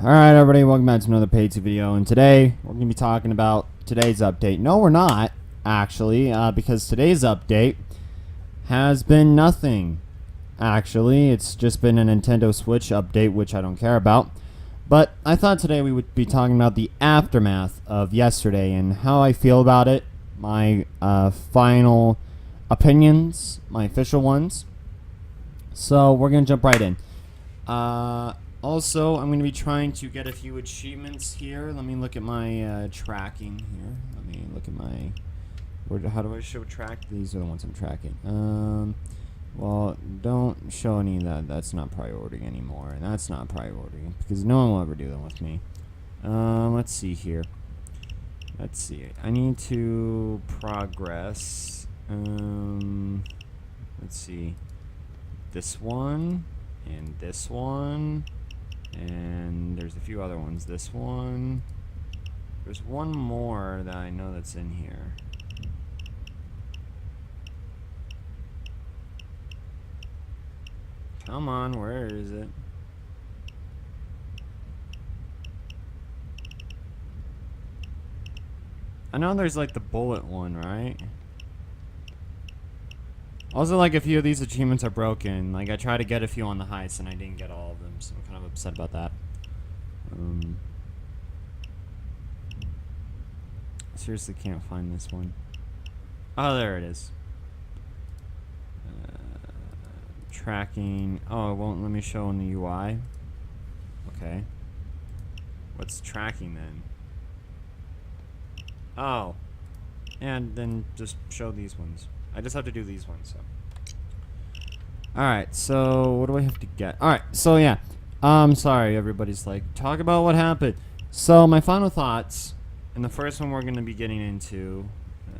Alright everybody, welcome back to another Payday video, and today we're going to be talking about today's update. No, we're not, actually, because today's update has been nothing. Actually, it's just been a Nintendo Switch update, which I don't care about. But I thought today we would be talking about the aftermath of yesterday and how I feel about it, my final opinions, my official ones. So we're going to jump right in. Also, I'm going to be trying to get a few achievements here. Let me look at my tracking here. Let me look at my... how do I show track? These are the ones I'm tracking. Well, don't show any of that. That's not priority anymore. And that's not priority. Because no one will ever do that with me. Let's see here. Let's see. I need to progress. Let's see. This one. And this one. And there's a few other ones. This one. There's one more that I know that's in here. Come on, where is it? I know there's like the bullet one, right? Also, like, a few of these achievements are broken. Like, I tried to get a few on the heist and I didn't get all of them, so I'm kind of upset about that. Seriously can't find this one. Oh, there it is. Tracking. Oh, it won't let me show in the UI. Okay. What's tracking then? Oh. And then just show these ones. I just have to do these ones, so. Alright, so what do I have to get? Alright, so yeah. Sorry, everybody's like, talk about what happened. So, my final thoughts, and the first one we're going to be getting into,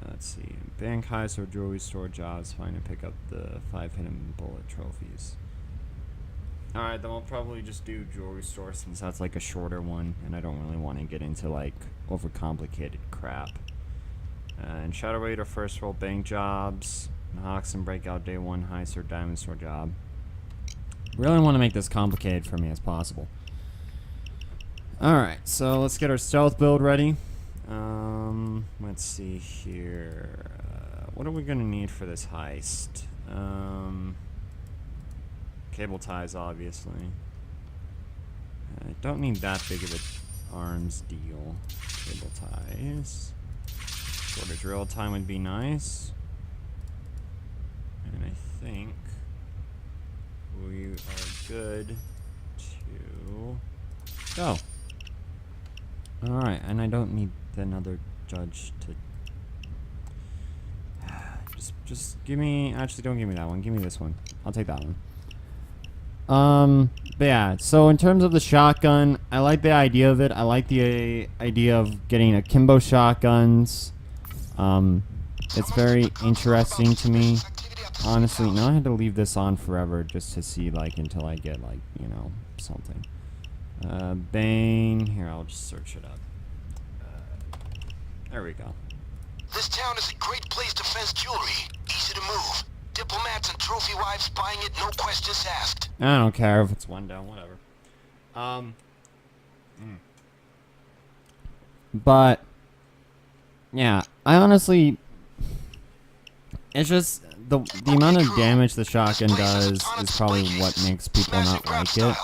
let's see, bank heist or jewelry store jobs, find and pick up the 5 hidden bullet trophies. Alright, then we'll probably just do jewelry store since that's like a shorter one, and I don't really want to get into like overcomplicated crap. And Shadow Raider first roll bank jobs, Hawks and Breakout Day 1 heist or diamond store job. Really want to make this complicated for me as possible. Alright, so let's get our stealth build ready. Let's see here. What are we going to need for this heist? Cable ties, obviously. I don't need that big of an arms deal. Cable ties. Shorter drill time would be nice. And I think we are good to go. Alright, and I don't need another judge to... Just give me... Actually, don't give me that one. Give me this one. I'll take that one. But yeah, so in terms of the shotgun, I like the idea of it. I like the idea of getting akimbo shotguns. It's very interesting to me. Honestly, now I had to leave this on forever just to see, like, until I get, like, you know, something. Bane. Here, I'll just search it up. There we go. This town is a great place to fence jewelry. Easy to move. Diplomats and trophy wives buying it, no questions asked. I don't care if it's one down, whatever. But yeah, I honestly, it's just the amount of damage the shotgun does is probably what makes people not like it.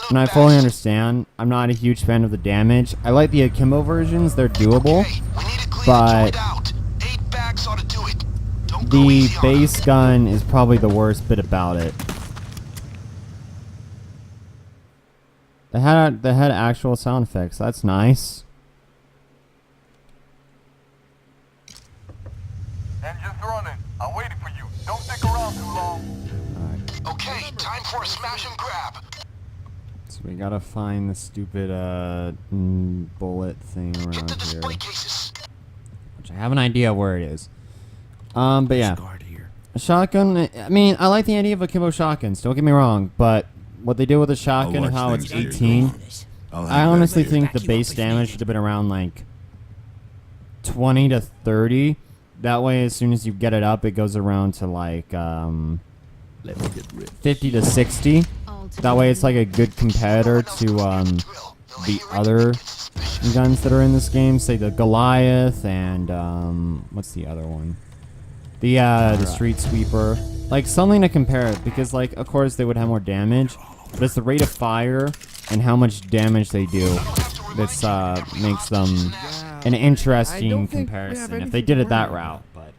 And I fully understand. I'm not a huge fan of the damage. I like the akimbo versions, they're doable, but the base gun is probably the worst bit about it. They had actual sound effects. That's nice. Engine's running. I'm waiting for you. Don't stick around too long. Alright. Okay, time for a smash and grab. So we gotta find the stupid bullet thing around here. Which I have an idea where it is. But yeah. A shotgun, I mean, I like the idea of akimbo shotguns, don't get me wrong, but what they do with a shotgun and how it's 18, I honestly think the base damage should have been around like 20 to 30. That way, as soon as you get it up, it goes around to like 50 to 60. That way, it's like a good competitor to the other guns that are in this game. Say the Goliath and what's the other one? The Street Sweeper. Like something to compare it, because like of course they would have more damage, but it's the rate of fire and how much damage they do that makes them an interesting comparison. If they did it that route, but.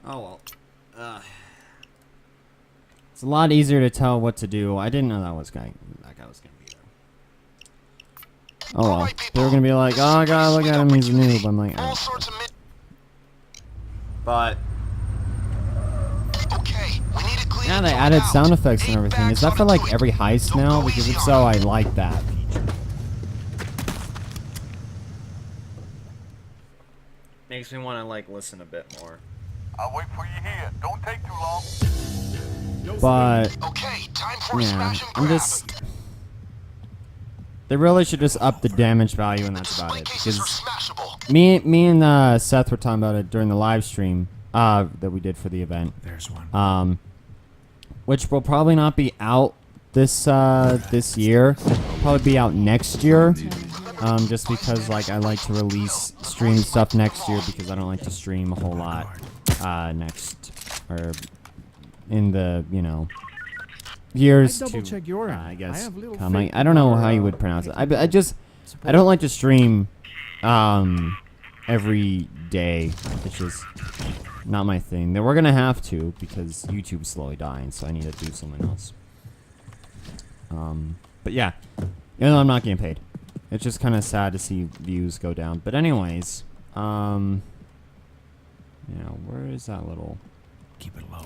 Oh well. It's a lot easier to tell what to do. I didn't know that guy was gonna be there. Oh well. They were gonna be like, oh god, look at him, he's a noob. I'm like, oh. But yeah, they added sound effects and everything. Is that for like every heist now? Because if so, I like that feature. Makes me want to like listen a bit more. I'll wait for you here. Don't take too long. But Okay, time for yeah, smash and I'm grab. just. They really should just up the damage value, and that's about it. Cases are Because smashable. me and Seth were talking about it during the live stream that we did for the event. There's one. Which will probably not be out this year. Probably be out next year. Just because like I like to release stream stuff next year because I don't like to stream a whole lot next or in the years double to check your I guess I have little coming. faith I don't know in how you your, would pronounce it. I don't like to stream every day. It's just not my thing. Then we're gonna have to because YouTube's slowly dying, so I need to do something else. But yeah, even though I'm not getting paid, it's just kind of sad to see views go down. But anyways, where is that little? Keep it low.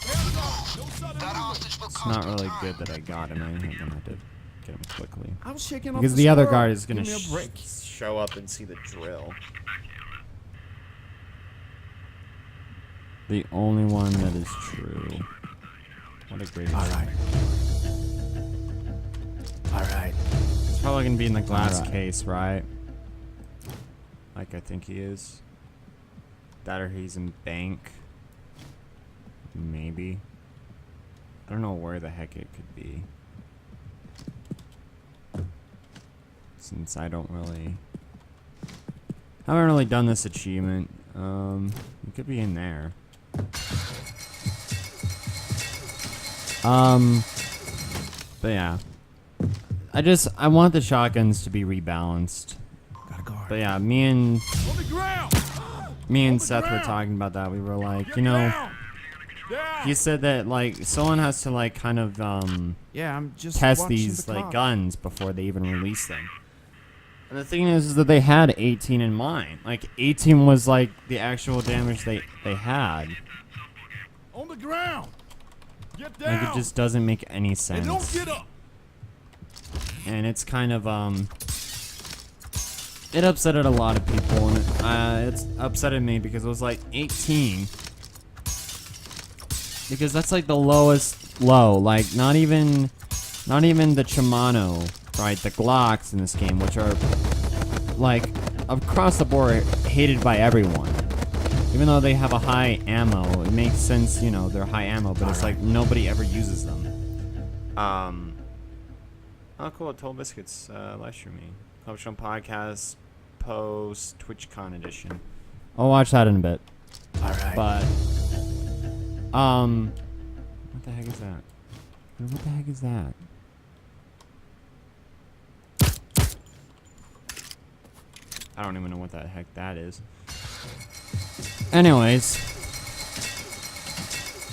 It's not really good that I got him. I'm gonna have to get him quickly I was shaking off because the other squirrel. guard is gonna Give me a break. show up and see the drill. The only one that is true. What a great idea. Alright. It's probably gonna be in the glass Alright. case, right? Like I think he is. That or he's in bank. Maybe. I don't know where the heck it could be. Since I don't really... haven't really done this achievement. It could be in there. But yeah. I want the shotguns to be rebalanced. Got a guard. But yeah, me and On the ground. Seth were talking about that. We were like, you know, Down. he said that like someone has to like kind of Yeah, I'm just test watching these the like clock. guns before they even release them. And the thing is that they had 18 in mind. Like 18 was like the actual damage they had. On the ground. Get Like down. it just doesn't make any And sense. don't get up. And it's kind of it upsetted a lot of people, and it's upsetted me because it was like 18. Because that's like the lowest low. Like not even the Shimano, right? The Glocks in this game, which are like across the board hated by everyone. Even though they have a high ammo, it makes sense, you know, they're high ammo, but it's like nobody ever uses them. Oh, cool. Toll Biscuits live streaming. Published on podcast, post, TwitchCon edition. I'll watch that in a bit. Alright. But, what the heck is that? What the heck is that? I don't even know what the heck that is. Anyways.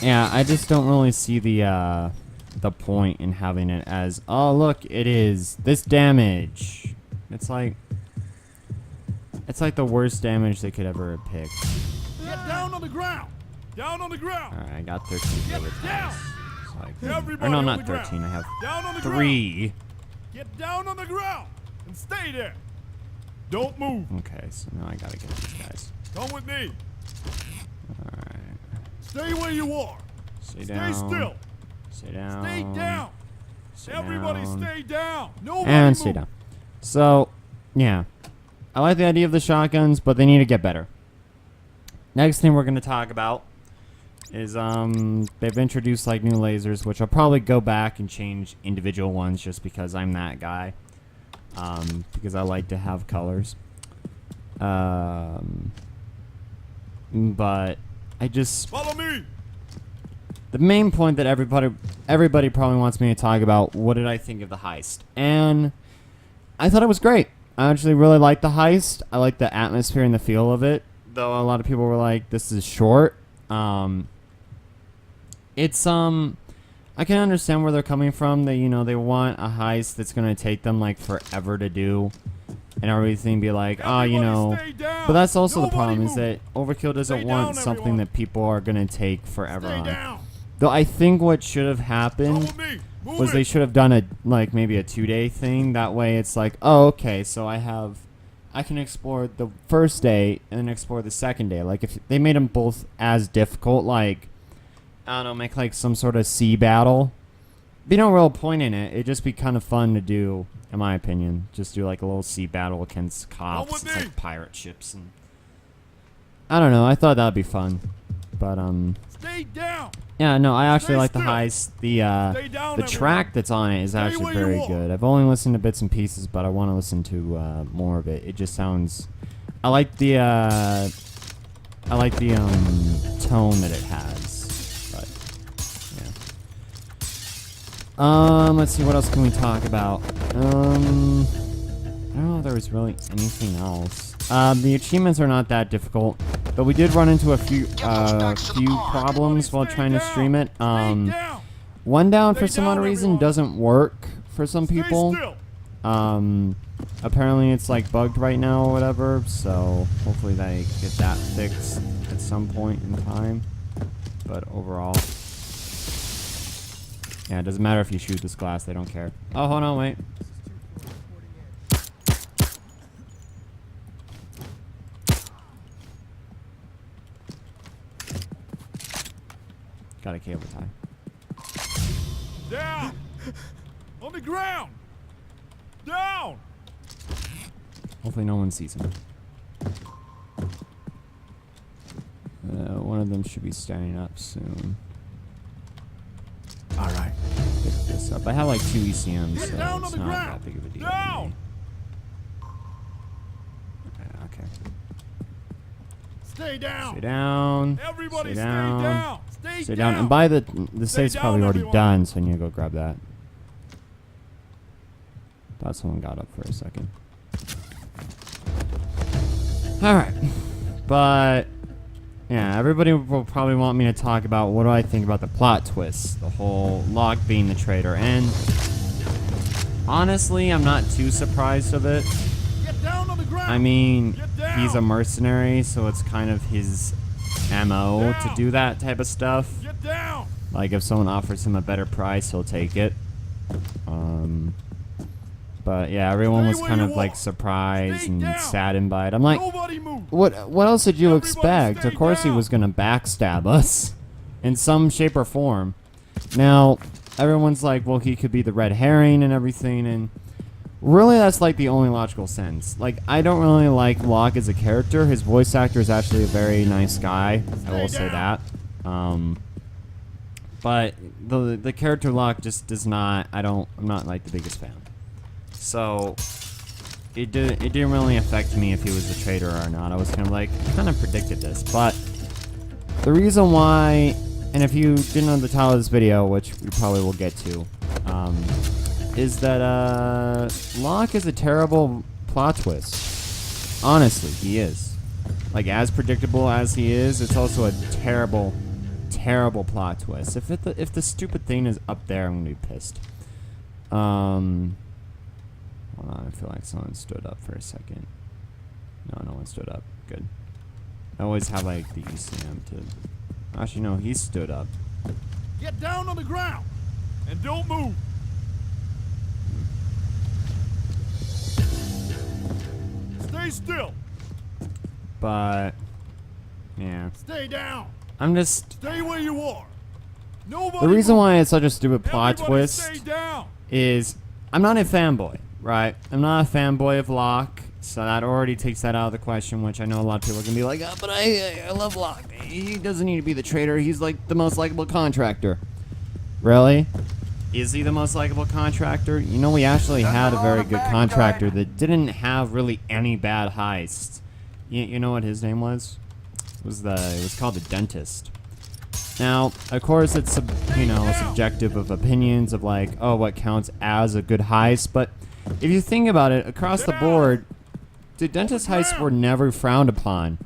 Yeah, I just don't really see the point in having it as, oh look, it is this damage. It's like the worst damage they could ever have picked. Get down on the ground. Down on the ground. Alright, I got 13 Get with down. It's like, Everybody or no, on not the ground. 13. I have Down on the 3. ground. Get down on the ground and stay there. Don't move. Okay, so now I gotta get these guys. Come with me. Alright. Stay where you are. Stay Stay down. still. Stay down. Stay down. Stay Everybody down. stay down. Nobody And move. stay down. So, yeah. I like the idea of the shotguns, but they need to get better. Next thing we're going to talk about is they've introduced like new lasers, which I'll probably go back and change individual ones just because I'm that guy. Because I like to have colors. But I just... Follow me. The main point that everybody probably wants me to talk about, what did I think of the heist? And I thought it was great. I actually really liked the heist. I liked the atmosphere and the feel of it. Though a lot of people were like, this is short. It's I can understand where they're coming from. They, you know, they want a heist that's gonna take them like forever to do, and everything be like, oh, you know. But that's also the problem, is that Overkill doesn't want something that people are gonna take forever on. Though I think what should have happened was they should have done a like maybe a 2-day thing. That way it's like, oh, okay, so I can explore the first day and then explore the second day. Like if they made them both as difficult, like I don't know, make like some sort of sea battle. Be no real point in it. It'd just be kind of fun to do, in my opinion. Just do like a little sea battle against cops. It's like pirate ships and I don't know. I thought that'd be fun, but Stay down. yeah, no, I actually Stay like the still. heist. Stay down, The track that's on it is actually where you very are. good. I've only listened to bits and pieces, but I want to listen to more of it. It just sounds. I like the tone that it has. But yeah. Let's see, what else can we talk about? I don't know if there was really anything else. The achievements are not that difficult, but we did run into a few problems while trying to stream it. One down for some odd reason doesn't work for some people. Apparently it's like bugged right now or whatever, so hopefully they get that fixed at some point in time. But overall, yeah, it doesn't matter if you shoot this glass, they don't care. Oh, hold on, wait. Got a cable tie. Down. On the ground. Down. Hopefully no one sees him. One of them should be standing up soon. All right. Pick this up. I have like 2 ECMs, Get so down on it's the not ground. that big of a deal. Down. Okay. Stay down. Stay down. Everybody Stay stay down. down. Stay down. And by the safe's down, probably already everyone. done, so I need to go grab that. Thought someone got up for a second. Alright. But yeah, everybody will probably want me to talk about what do I think about the plot twist. The whole Locke being the traitor. And honestly, I'm not too surprised of it. Get down on the ground. I mean, Get down. he's a mercenary, so it's kind of his MO to do that type of stuff. Get down. Like if someone offers him a better price, he'll take it. But yeah, everyone was Stay kind where of you like are. surprised Stay and down. saddened by it. I'm like, Nobody move. what else did you Everybody expect? stay Of course he down. was gonna backstab us in some shape or form. Now, everyone's like, well, he could be the red herring and everything, and really that's like the only logical sense. Like, I don't really like Locke as a character. His voice actor is actually a very nice guy. I will say that. But the character Locke just does not, I'm not like the biggest fan. So it didn't really affect me if he was a traitor or not. I was kind of like, I kind of predicted this. But the reason why, and if you didn't know the title of this video, which we probably will get to, is that Locke is a terrible plot twist. Honestly, he is. Like, as predictable as he is, it's also a terrible, terrible plot twist. If the stupid thing is up there, I'm gonna be pissed. Hold on, I feel like someone stood up for a second. No one stood up. Good. I always have like the ECM to. Actually, no, he stood up. Get down on the ground. And don't move. Stay still. But yeah, Stay down. I'm just. Stay where you are. Nobody The reason move. why it's such a stupid plot Everybody twist stay down. is I'm not a fanboy. Right. I'm not a fanboy of Locke, so that already takes that out of the question, which I know a lot of people are going to be like, oh, but I love Locke. He doesn't need to be the traitor. He's like the most likable contractor. Really? Is he the most likable contractor? You know, we actually had a very good contractor that didn't have really any bad heists. You know what his name was? It was called the Dentist. Now, of course, it's subjective of opinions of like, oh, what counts as a good heist. But if you think about it, across the board, the Dentist heists were never frowned upon.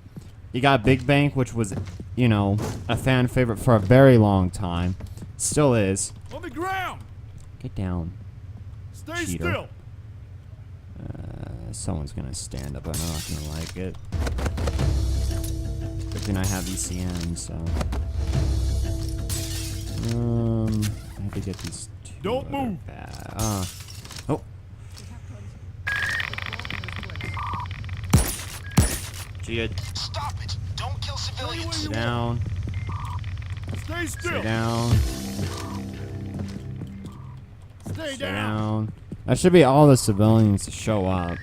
You got Big Bank, which was, a fan favorite for a very long time. Still is. On the ground. Get down. Stay Cheater. still. Someone's gonna stand up. I'm not gonna like it. Good thing I have ECM, so. I have to get these two. Don't move. Oh. Gia, Stop it! Don't kill civilians! sit down. Stay still. Sit down. Stay Sit down. down. That should be all the civilians to show up.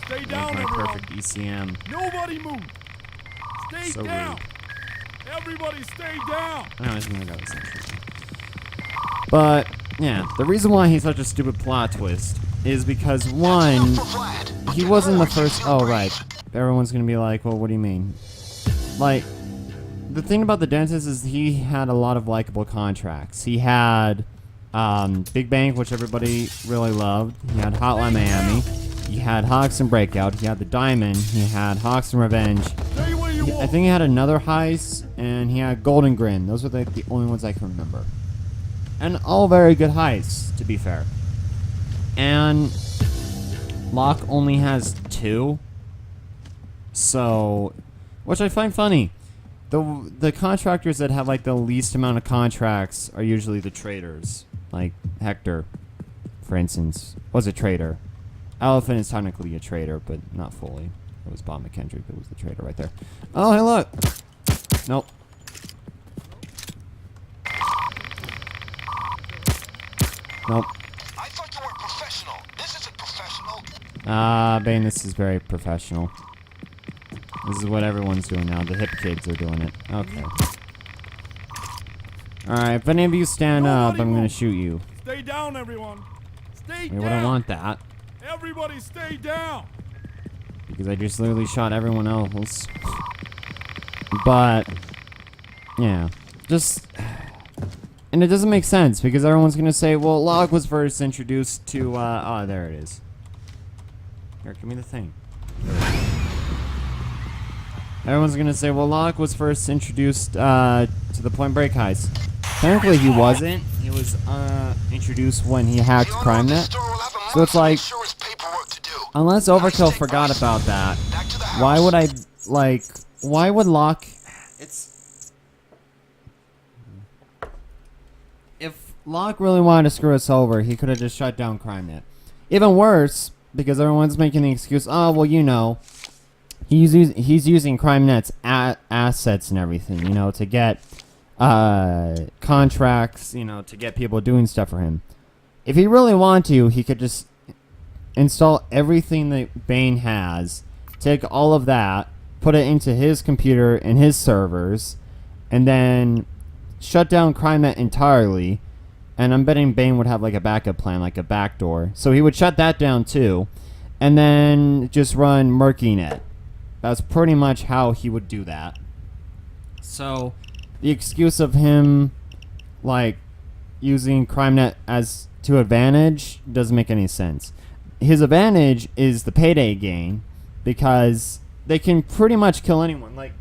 Stay Make down, my everyone. perfect ECM. Nobody move. Stay So down. rude. Everybody stay down. I was gonna go with something. But yeah, the reason why he's such a stupid plot twist is because one, he wasn't the first. Oh right, everyone's gonna be like, well, what do you mean? Like, the thing about the Dentist is he had a lot of likable contracts. He had Big Bank, which everybody really loved. He had Hotline Miami. He had Hawks and Breakout. He had the Diamond. He had Hawks and Revenge. Stay where you I are. think he had another heist, and he had Golden Grin. Those were like the only ones I can remember. And all very good heists, to be fair. And Locke only has 2. So, which I find funny. The contractors that have like the least amount of contracts are usually the traitors. Like Hector, for instance, was a traitor. Elephant is technically a traitor, but not fully. It was Bob McKendrick that was the traitor right there. Oh, hey, look. Nope. Nope. I thought you were professional. This isn't professional. Bane, this is very professional. This is what everyone's doing now. The hip kids are doing it. Okay. Alright, if any of you stand up, I'm gonna shoot you. Stay down, everyone. Stay Why down. would I want that? Everybody stay down. Because I just literally shot everyone else. But, yeah. Just... And it doesn't make sense, because everyone's gonna say, well, Locke was first introduced to, oh, there it is. Here, give me the thing. Everyone's gonna say, well, Locke was first introduced, to the Point Break heist. Technically, he wasn't. He was, introduced when he hacked CrimeNet. So it's like, unless Overkill forgot about that, why would I, like, why would Locke... It's... If Locke really wanted to screw us over, he could have just shut down CrimeNet. Even worse, because everyone's making the excuse, oh, well, he's using CrimeNet's assets and everything, to get contracts, to get people doing stuff for him. If he really wanted to, he could just install everything that Bane has, take all of that, put it into his computer and his servers, and then shut down CrimeNet entirely. And I'm betting Bane would have like a backup plan, like a backdoor. So he would shut that down too, and then just run MurkyNet. That's pretty much how he would do that. So the excuse of him like using CrimeNet as to advantage doesn't make any sense. His advantage is the Payday game, because they can pretty much kill anyone. Like,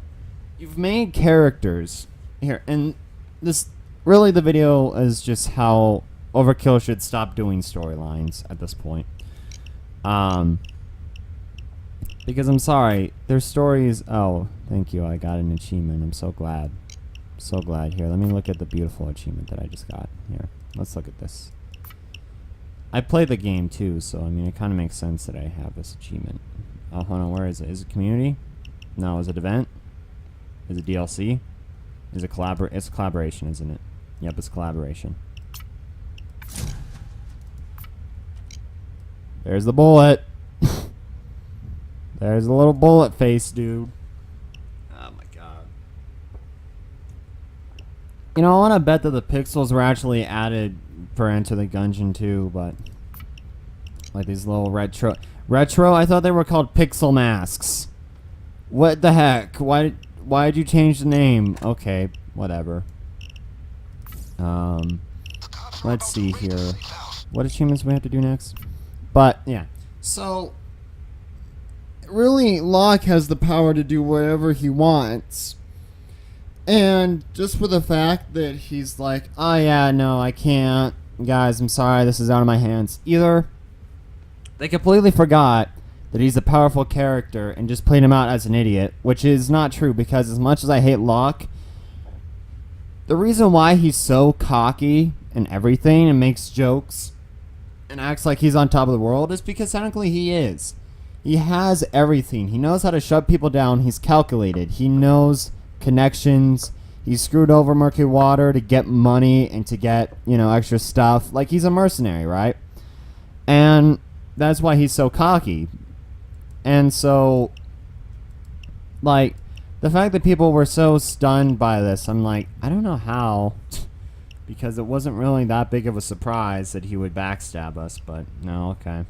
you've made characters here, and this really the video is just how Overkill should stop doing storylines at this point. Because I'm sorry, their stories. Oh, thank you. I got an achievement. I'm so glad. So glad. Here, let me look at the beautiful achievement that I just got. Here, let's look at this. I play the game too, so I mean, it kind of makes sense that I have this achievement. Oh, hold on. Where is it? Is it community? No. Is it event? Is it DLC? Is it It's collaboration, isn't it? Yep, it's collaboration. There's the bullet. There's a little bullet face, dude. Oh my god. You know, I want to bet that the pixels were actually added for Enter the Gungeon too, but like these little retro. I thought they were called pixel masks. What the heck? Why did you change the name? Okay, whatever. Let's see here. What achievements we have to do next? But yeah, so really, Locke has the power to do whatever he wants. And just for the fact that he's like, oh yeah, no, I can't. Guys, I'm sorry, this is out of my hands. Either they completely forgot that he's a powerful character and just played him out as an idiot, which is not true, because as much as I hate Locke, the reason why he's so cocky and everything and makes jokes and acts like he's on top of the world is because technically he is. He has everything. He knows how to shut people down. He's calculated. He knows connections. He screwed over Murky Water to get money and to get, extra stuff. Like, he's a mercenary, right? And that's why he's so cocky. And so, like, the fact that people were so stunned by this, I'm like, I don't know how. Because it wasn't really that big of a surprise that he would backstab us, but no, okay.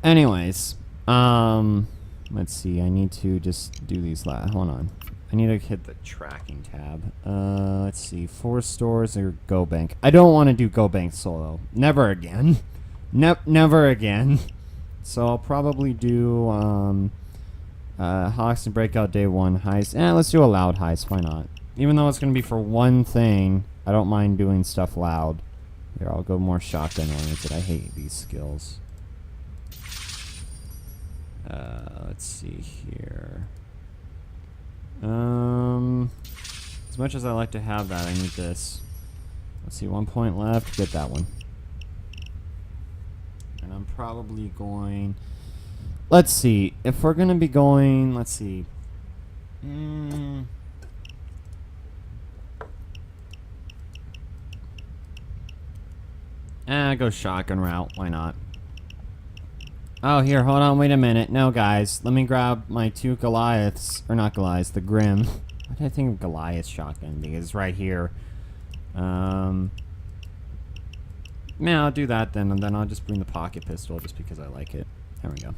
Anyways, let's see. I need to just do these hold on. I need to hit the tracking tab. Let's see. 4 stores or Go Bank. I don't want to do Go Bank solo. Never again. Never again. So I'll probably do Hawks and Breakout Day 1 heist. Let's do a loud heist. Why not? Even though it's going to be for one thing, I don't mind doing stuff loud. Here, I'll go more shotgun oriented. I hate these skills. Let's see here. As much as I like to have that, I need this. Let's see, 1 point left. Get that one. And I'm probably going... Let's see. If we're going to be going... Let's see. Go shotgun route. Why not? Oh, here, hold on, wait a minute. No, guys, let me grab my 2 Goliaths. Or not Goliaths, the Grim. Why did I think of Goliath shotgun? Because it's right here. Yeah, I'll do that then, and then I'll just bring the pocket pistol just because I like it. There we go.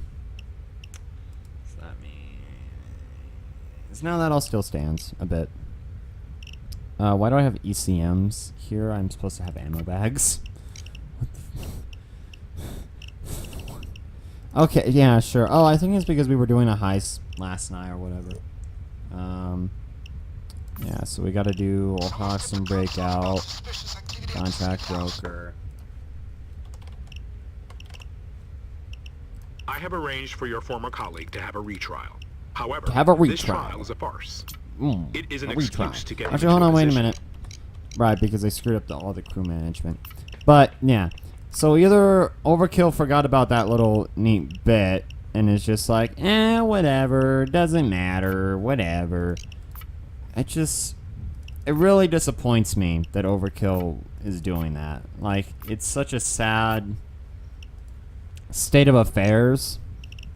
So that means... Now that all still stands a bit. Why do I have ECMs here? I'm supposed to have ammo bags. Okay, yeah, sure. Oh, I think it's because we were doing a heist last night or whatever. Yeah, so we gotta do Hawks and Breakout, Contract Broker. I have arranged for your former colleague to have a retrial. However, this trial is a farce. It is an excuse to get Actually, hold on, wait a minute. Right, because they screwed up all the crew management. But, yeah. So either Overkill forgot about that little neat bit and is just like, whatever, doesn't matter, whatever. It really disappoints me that Overkill is doing that. Like, it's such a sad state of affairs,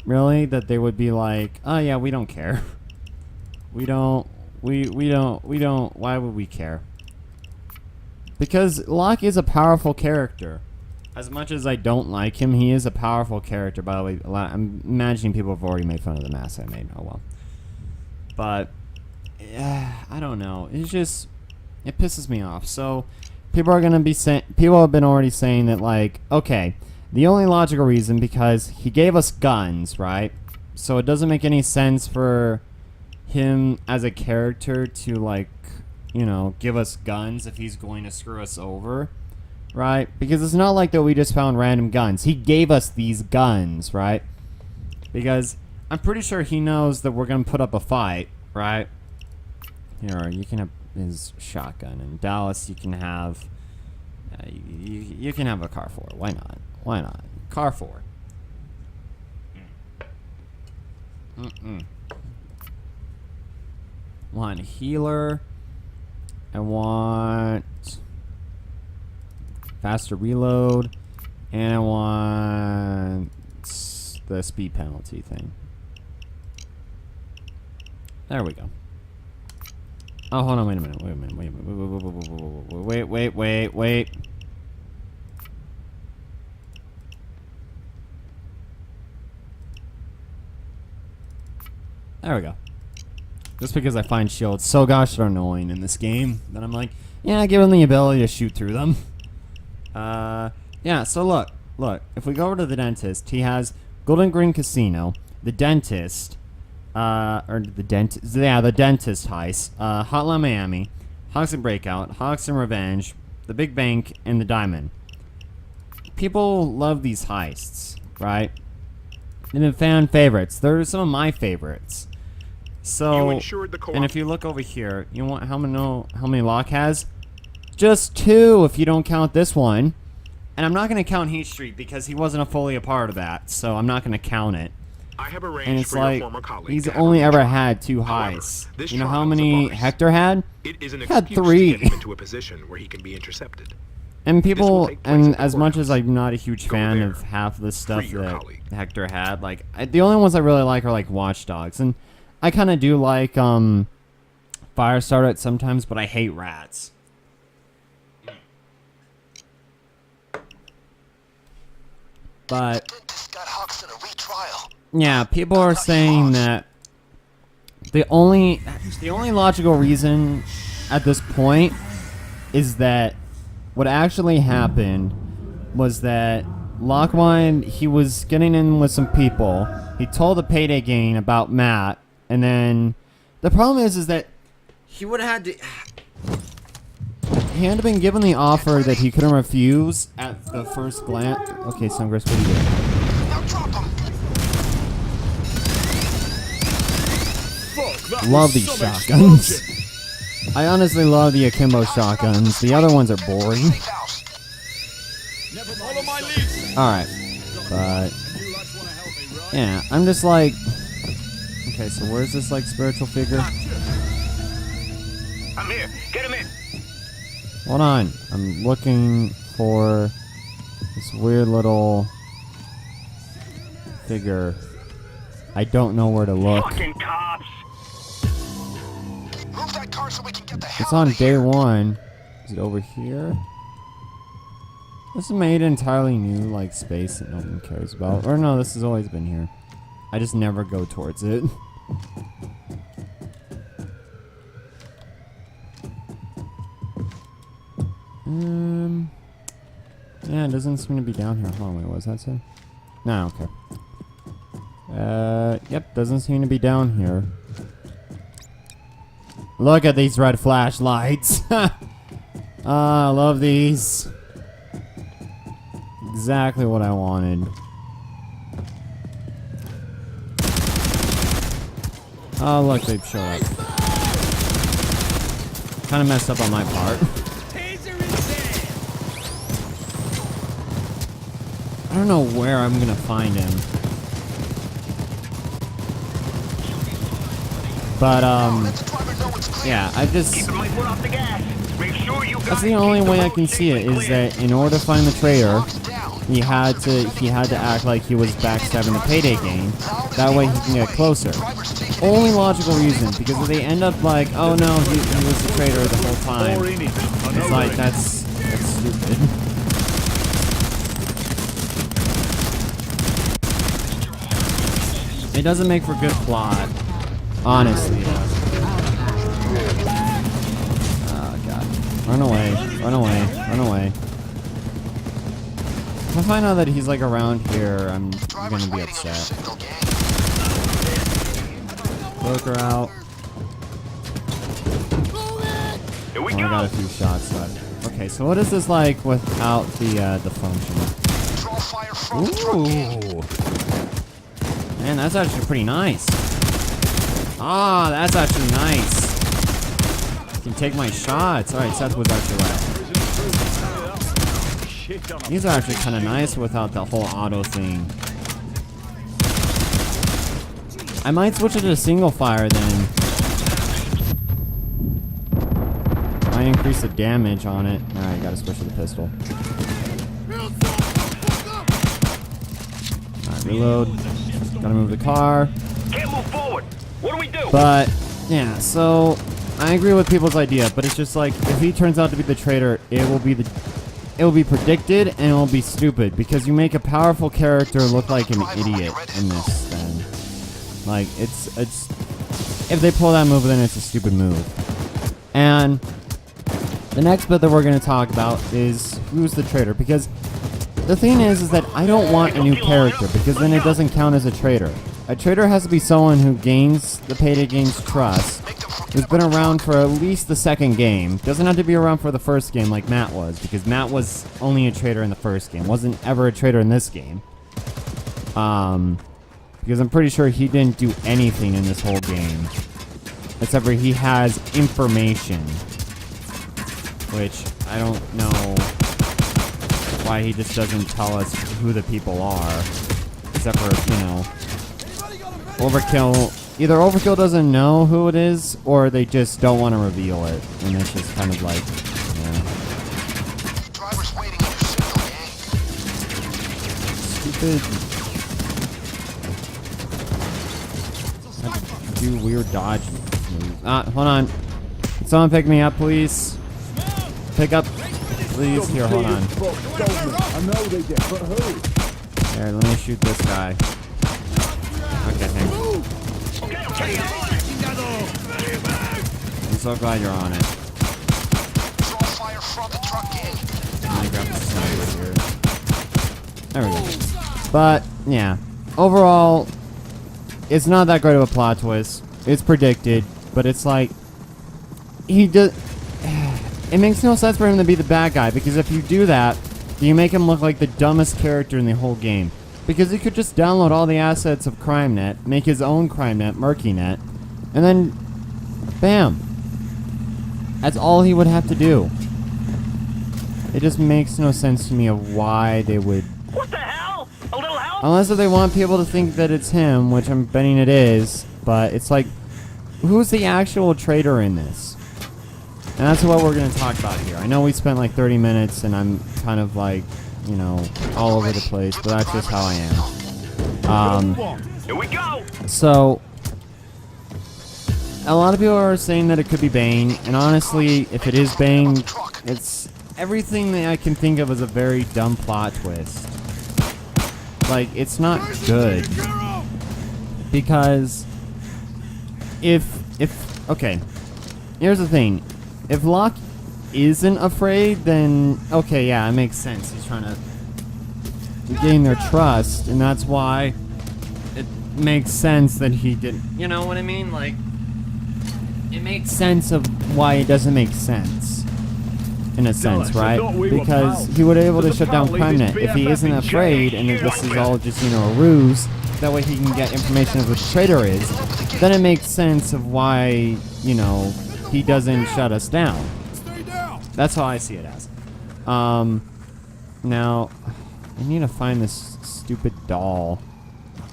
really, that they would be like, oh yeah, we don't care. We don't, why would we care? Because Locke is a powerful character. As much as I don't like him, he is a powerful character. By the way, I'm imagining people have already made fun of the mask I made. Oh well. But, I don't know. It's just, it pisses me off. So, people are going to be saying, people have been already saying that, like, okay, the only logical reason, because he gave us guns, right? So it doesn't make any sense for him as a character to, like, give us guns if he's going to screw us over. Right? Because it's not like that we just found random guns. He gave us these guns, right? Because I'm pretty sure he knows that we're going to put up a fight, right? Here, you can have his shotgun. And Dallas, you can have... you can have a car 4. Why not? Why not? Car 4. Want a healer. I want... faster reload. And I want the speed penalty thing. There we go. Oh, hold on, wait a minute. Wait. There we go. Just because I find shields so gosh darn annoying in this game that I'm like, yeah, give them the ability to shoot through them. Yeah, so look. If we go over to the dentist, he has Golden Green Casino, the dentist, the dentist heist, Hotline Miami, Hawks and Breakout, Hawks and Revenge, the Big Bank, and the Diamond. People love these heists, right? They've been fan favorites. They're some of my favorites. So, and if you look over here, you want how many Locke has? Just 2 if you don't count this one. And I'm not going to count Heat Street because he wasn't fully a part of that, so I'm not going to count it. I have arranged and it's for like, your former colleague he's to have only a ever retrial. had 2 However, heists. this You know how trial is a many farce. Hector had? It is an He had excuse to 3. get him into a position where he can be intercepted. And people, take place and at the as much as courthouse. I'm not a huge Go fan there. of half of the stuff Free your that colleague. Hector had, like, the only ones I really like are like Watch Dogs. And I kind of do like Firestarter sometimes, but I hate rats. But Dentist got Hawks in a retrial. yeah, people are saying that the only logical reason at this point is that what actually happened was that Lockwind, he was getting in with some people. He told the Payday gang about Matt, and then the problem is that he would have had to. He had been given the offer that he couldn't refuse at the first glance. Okay, Sungrace, what are you doing? Now drop him. Fuck, that Love was these some shotguns. explosion. I honestly love the akimbo shotguns. The other ones are boring. Safe house. Follow my lead. Alright, but You lads wanna help me, right? yeah, I'm just like, okay, so where's this like spiritual figure? I'm here. Get him in. Hold on, I'm looking for this weird little figure. I don't know where to look. Fucking cops. Move that car so we can get the hell It's out on of day here. 1. Is it over here? This is made entirely new, like space that no one cares about. Or no, this has always been here. I just never go towards it. Yeah, it doesn't seem to be down here. Hold on, wait, what was that say? No, okay. Yep, doesn't seem to be down here. Look at these red flashlights. I love these. Exactly what I wanted. Oh, look, they've showed up. Kind of messed up on my part. I don't know where I'm gonna find him. But, Let the driver know it's clear. yeah, I just... Keeping my foot off the gas. Make sure you That's the only way I can see it, is that in order to find the traitor, he had to act like he was backstabbing the Payday gang. That way he can get closer. Only logical reason, because if they end up like, oh no, he was the traitor the whole time, it's like, that's stupid. It doesn't make for good plot. Honestly, it doesn't. Oh god. Run away. Run away. Run away. If I find out that he's like around here, I'm gonna be upset. Look her out. Here we Oh, I got a few shots left. Okay, so what is this like without the function? Control fire from the truck gang. Ooh. Man, that's actually pretty nice. Ah, that's actually nice. You can take my shots. Alright, Seth was actually right. These are actually kind of nice without the whole auto thing. I might switch it to single fire then. Might increase the damage on it. Alright, gotta switch to the pistol. Reload. Gotta move the car. Can't move forward. What do we do? But, yeah, so I agree with people's idea, but it's just like, if he turns out to be the traitor, it will be predicted and it will be stupid, because you make a powerful character look like an idiot in this, then. Like, it's if they pull that move, then it's a stupid move. And the next bit that we're going to talk about is who's the traitor, because the thing is that I don't want a new character, because then it doesn't count as a traitor. A traitor has to be someone who gains the Payday game's trust, who's been around for at least the second game. Doesn't have to be around for the first game like Matt was, because Matt was only a traitor in the first game, wasn't ever a traitor in this game. Because I'm pretty sure he didn't do anything in this whole game, except for he has information, which I don't know why he just doesn't tell us who the people are, except for, you know, Overkill. Either Overkill doesn't know who it is, or they just don't want to reveal it, and it's just kind of like, yeah. Driver's waiting in your signal, gang. Stupid. Do weird dodge moves. Hold on. Can someone pick me up, please? Pick up, please. Here, hold on. I know they did, but who? Here, let me shoot this guy. Okay, thanks. I'm so glad you're on it. Throw fire from the truck, gang. Let me grab the sniper here. There we go. But, yeah. Overall, it's not that great of a plot twist. It's predicted, but it's like, he does. It makes no sense for him to be the bad guy, because if you do that, you make him look like the dumbest character in the whole game. Because he could just download all the assets of CrimeNet, make his own CrimeNet, MurkyNet, and then, bam. That's all he would have to do. It just makes no sense to me of why they would. What the hell? A little help? Unless if they want people to think that it's him, which I'm betting it is, but it's like, who's the actual traitor in this? And that's what we're going to talk about here. I know we spent like 30 minutes and I'm kind of like, you know, all over the place, but that's just how I am. Here we go. So, a lot of people are saying that it could be Bane, and honestly, if it is Bane, it's everything that I can think of as a very dumb plot twist. Like, it's not good. Because okay, here's the thing. If Locke isn't afraid, then okay, yeah, it makes sense. He's trying to gain their trust, and that's why it makes sense that he didn't. You know what I mean? Like, it makes sense of why it doesn't make sense, in a sense, right? Because he would be able to shut down CrimeNet if he isn't afraid, and if this is all just, you know, a ruse. That way he can get information of what the traitor is. Then it makes sense of why, you know, he doesn't shut us down. That's how I see it as. Now, I need to find this stupid doll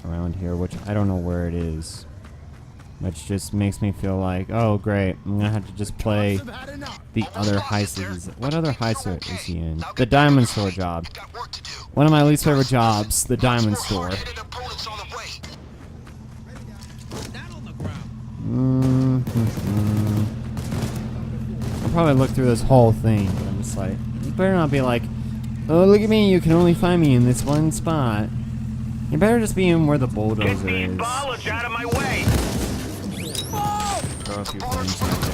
around here, which I don't know where it is. Which just makes me feel like, oh great, I'm gonna have to just play the other heist that he's. What other heist is he in? The diamond store job. One of my least favorite jobs, the diamond store. I'll probably look through this whole thing, but I'm just like, you better not be like, oh look at me, you can only find me in this one spot. You better just be in where the bulldozer is. Out of my way. Throw a few things out there.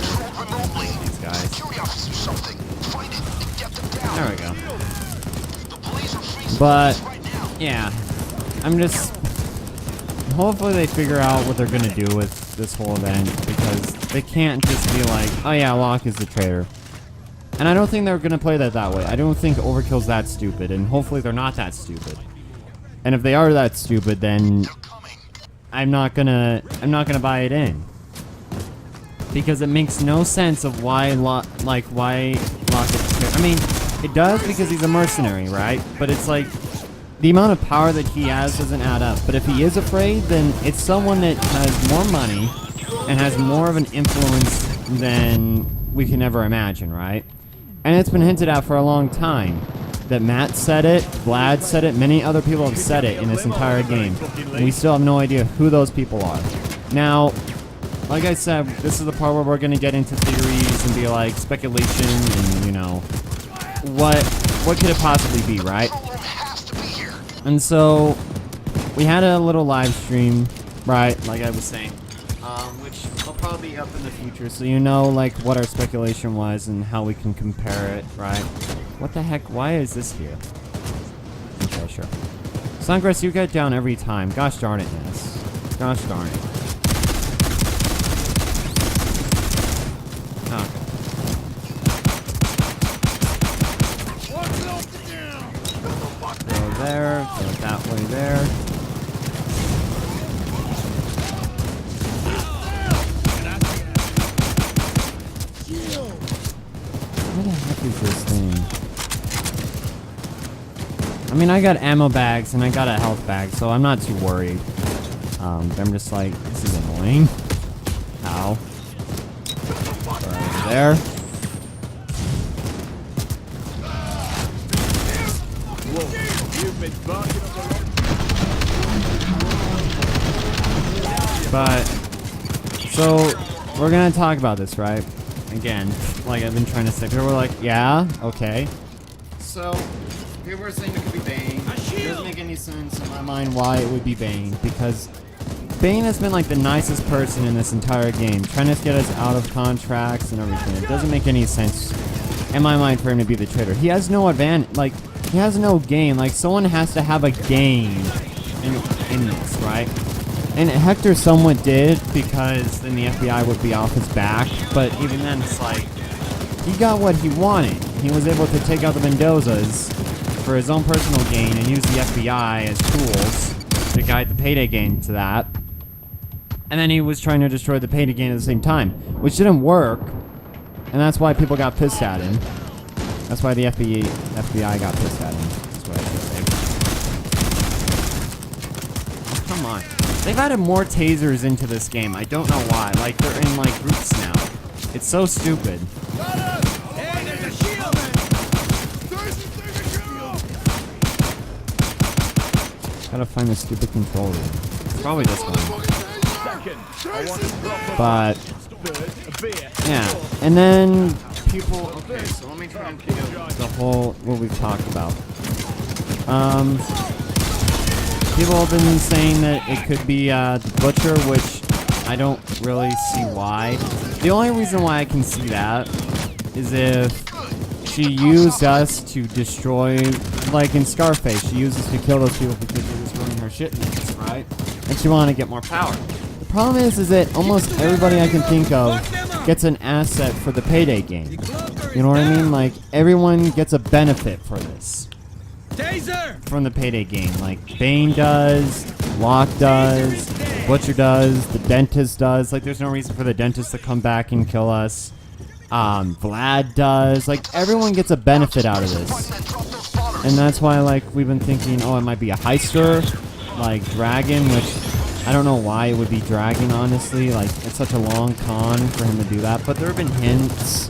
These guys. There we go. But, yeah. I'm just... Hopefully they figure out what they're gonna do with this whole event, because they can't just be like, oh yeah, Locke is the traitor. And I don't think they're gonna play that way. I don't think Overkill's that stupid, and hopefully they're not that stupid. And if they are that stupid, then I'm not gonna buy it in. Because it makes no sense of why Locke is the traitor. I mean, it does because he's a mercenary, right? But it's like, the amount of power that he has doesn't add up. But if he is afraid, then it's someone that has more money and has more of an influence than we can ever imagine, right? And it's been hinted at for a long time. that Matt said it, Vlad said it, many other people have said it in this entire game. And we still have no idea who those people are. Now, like I said, this is the part where we're going to get into theories and be like speculation and, you know, what could it possibly be, right? And so, we had a little live stream, right, like I was saying, which will probably be up in the future, so you know, like, what our speculation was and how we can compare it, right? What the heck? Why is this here? Okay, sure. Sungrass, you get down every time. Gosh darn it, Ness. Gosh darn it. Okay. Go there, go that way there. Where the heck is this thing? I mean, I got ammo bags and I got a health bag, so I'm not too worried. But I'm just like, this is annoying. Ow. Right there. But, so, we're gonna talk about this, right? Again, like I've been trying to say. People were like, yeah, okay. So, people were saying it could be Bane. It doesn't make any sense in my mind why it would be Bane, because Bane has been like the nicest person in this entire game, trying to get us out of contracts and everything. It doesn't make any sense in my mind for him to be the traitor. He has no advantage, like, he has no gain. Like, someone has to have a gain in this, right? And Hector somewhat did, because then the FBI would be off his back, but even then it's like, he got what he wanted. He was able to take out the Mendozas for his own personal gain and use the FBI as tools to guide the Payday gang to that. And then he was trying to destroy the Payday gang at the same time, which didn't work, and that's why people got pissed at him. That's why the FBI got pissed at him. That's what I should say. Oh, come on. They've added more tasers into this game. I don't know why. Like, they're in, like, groups now. It's so stupid. Hey, there's a shield! Gotta find the stupid controller. It's probably this one. But, yeah. And then, people... Okay, so let me try and pick up the whole... what we've talked about. People have been saying that it could be the Butcher, which I don't really see why. The only reason why I can see that is if she used us to destroy, like in Scarface, she used us to kill those people because they was running her shipments, right? And she wanted to get more power. The problem is that almost everybody I can think of gets an asset for the Payday game. You know what I mean? Like, everyone gets a benefit for this. From the Payday game, like Bane does, Locke does, Butcher does, the Dentist does. Like, there's no reason for the Dentist to come back and kill us. Vlad does. Like, everyone gets a benefit out of this, and that's why, like, we've been thinking, oh, it might be a heister, like Dragon, which I don't know why it would be Dragon, honestly. Like, it's such a long con for him to do that. But there have been hints,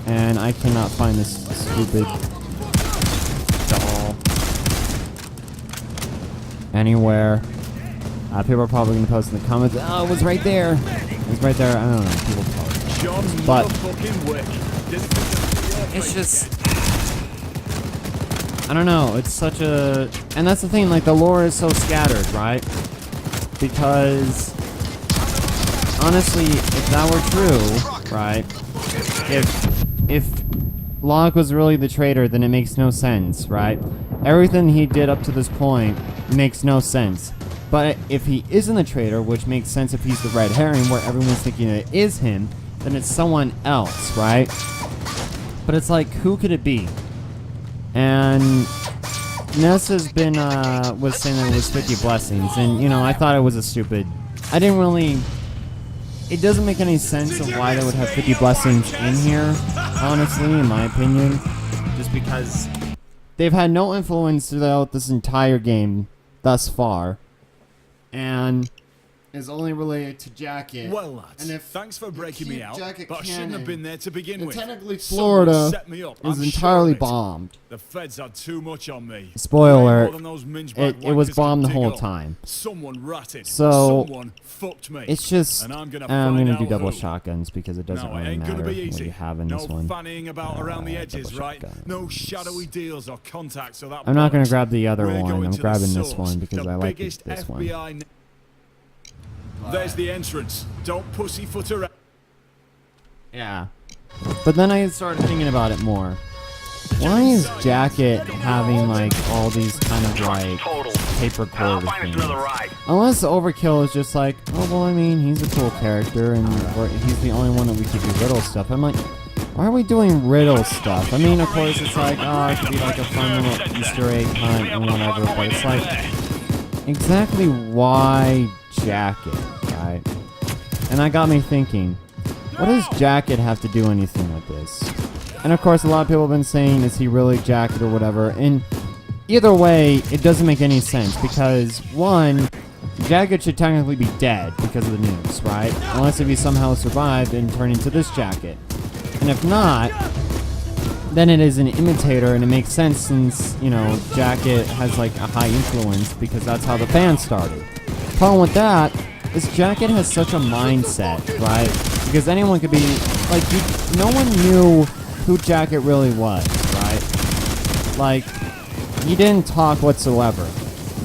and I cannot find this stupid doll anywhere. People are probably going to post in the comments, oh, it was right there. It was right there. I don't know. People probably. But it's just, I don't know. It's such a... And that's the thing. Like, the lore is so scattered, right? Because, honestly, if that were true, right? If Locke was really the traitor, then it makes no sense, right? Everything he did up to this point makes no sense. But if he isn't the traitor, which makes sense if he's the red herring, where everyone's thinking it is him, then it's someone else, right? But it's like, who could it be? And Ness has been, was saying that it was 50 blessings, and, you know, I thought it was a stupid... I didn't really... It doesn't make any sense of why they would have 50 blessings in here, honestly, in my opinion. Just because they've had no influence throughout this entire game thus far. And is only related to Jacket. Well, lads, and if thanks for you breaking me keep out, Jacket but I shouldn't have canon, been there to begin then with. technically Someone Florida set me up, is I'm entirely sure of it. bombed. The feds had too much on me. Spoiler, Way more than those mingebag it was wankers bombed the could dig whole up. time. Someone ratted. So, Someone fucked me. It's just, and I'm gonna, I'm find gonna do out double who. shotguns because it doesn't No, it really ain't matter gonna be what easy. you have in No this one. fannying about around the edges, double right? shotgun. No shadowy deals or contacts or that. I'm not gonna bollocks. grab the other We're one. going I'm to the grabbing this source, one because the I like biggest this one. FBI There's the entrance. Don't pussyfoot around. Yeah. But then I started thinking about it more. Why is Jacket having like all these kind of like Total. tape I'll recorder find us things? another ride. Unless Overkill is just like, oh well, I mean, he's a cool character and he's the only one that we could do riddle stuff. I'm like, why are we doing riddle stuff? I mean, of course it's like, oh, it could be like a fun little Easter egg hunt and whatever, but it's like, exactly why Jacket, right? And that got me thinking, what does Jacket have to do anything with this? And of course, a lot of people have been saying, is he really Jacket or whatever? And either way, it doesn't make any sense because, one, Jacket should technically be dead because of the news, right? Unless if he somehow survived and turned into this Jacket. And if not, then it is an imitator, and it makes sense since, you know, Jacket has like a high influence because that's how the band started. Problem with that is Jacket has such a mindset, right? Because anyone could be, like, no one knew who Jacket really was, right? Like, he didn't talk whatsoever.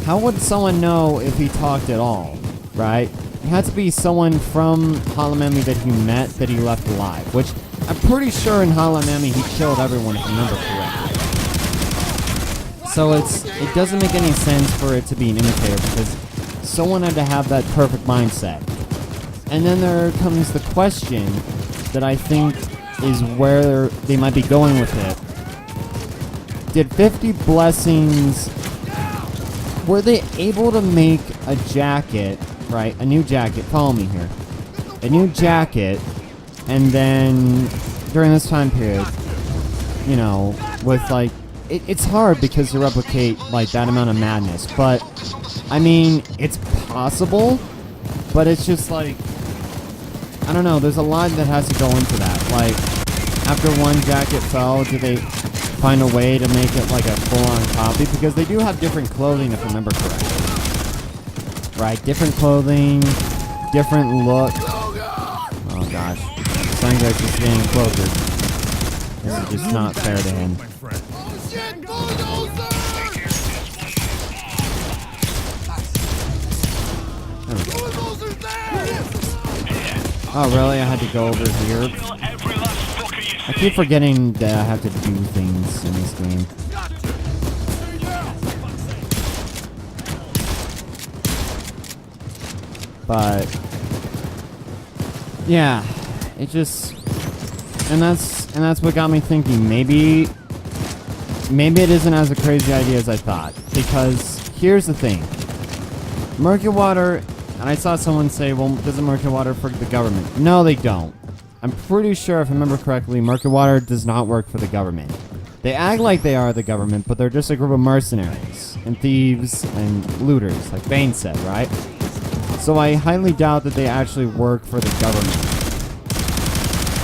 How would someone know if he talked at all, right? It had to be someone from Halamami that he met that he left alive, which I'm pretty sure in Halamami he killed everyone if I remember correctly. So it doesn't make any sense for it to be an imitator because someone had to have that perfect mindset. And then there comes the question that I think is where they might be going with it. Did 50 Blessings, were they able to make a jacket, right? A new jacket, follow me here. A new jacket, and then during this time period, you know, with like, it's hard because to replicate like that amount of madness, but I mean, it's possible, but it's just like, I don't know, there's a lot that has to go into that. Like, after one jacket fell, do they find a way to make it like a full-on copy? Because they do have different clothing, if I remember correctly. Right, different clothing, different look. Oh gosh, Sun's just getting closer. This is just not fair to him. Oh really? I had to go over here? I keep forgetting that I have to do things in this game. But yeah, it just, and that's what got me thinking. Maybe it isn't as a crazy idea as I thought. Because here's the thing, Murky Water. And I saw someone say, well, doesn't Murky Water work for the government? No, they don't. I'm pretty sure, if I remember correctly, Murky Water does not work for the government. They act like they are the government, but they're just a group of mercenaries and thieves and looters, like Bane said, right? So I highly doubt that they actually work for the government.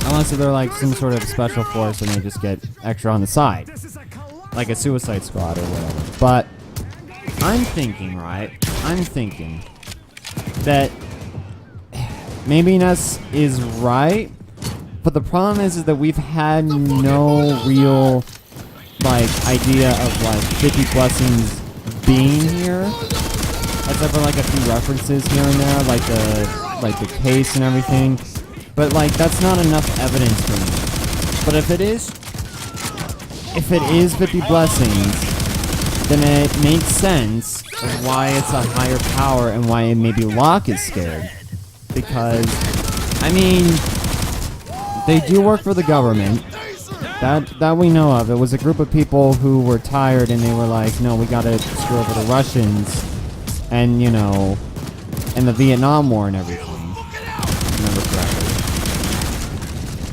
Unless they're like some sort of special force and they just get extra on the side. Like a Suicide Squad or whatever. But I'm thinking, right? I'm thinking that maybe Ness is right, but the problem is that we've had no real like idea of like 50 Blessings being here, except for like a few references here and there, like the case and everything. But like that's not enough evidence for me. But if it is 50 Blessings, then it makes sense of why it's a higher power and why maybe Locke is scared. Because, I mean, they do work for the government. That we know of. It was a group of people who were tired and they were like, no, we gotta screw over the Russians and, you know, and the Vietnam War and everything. If I remember correctly.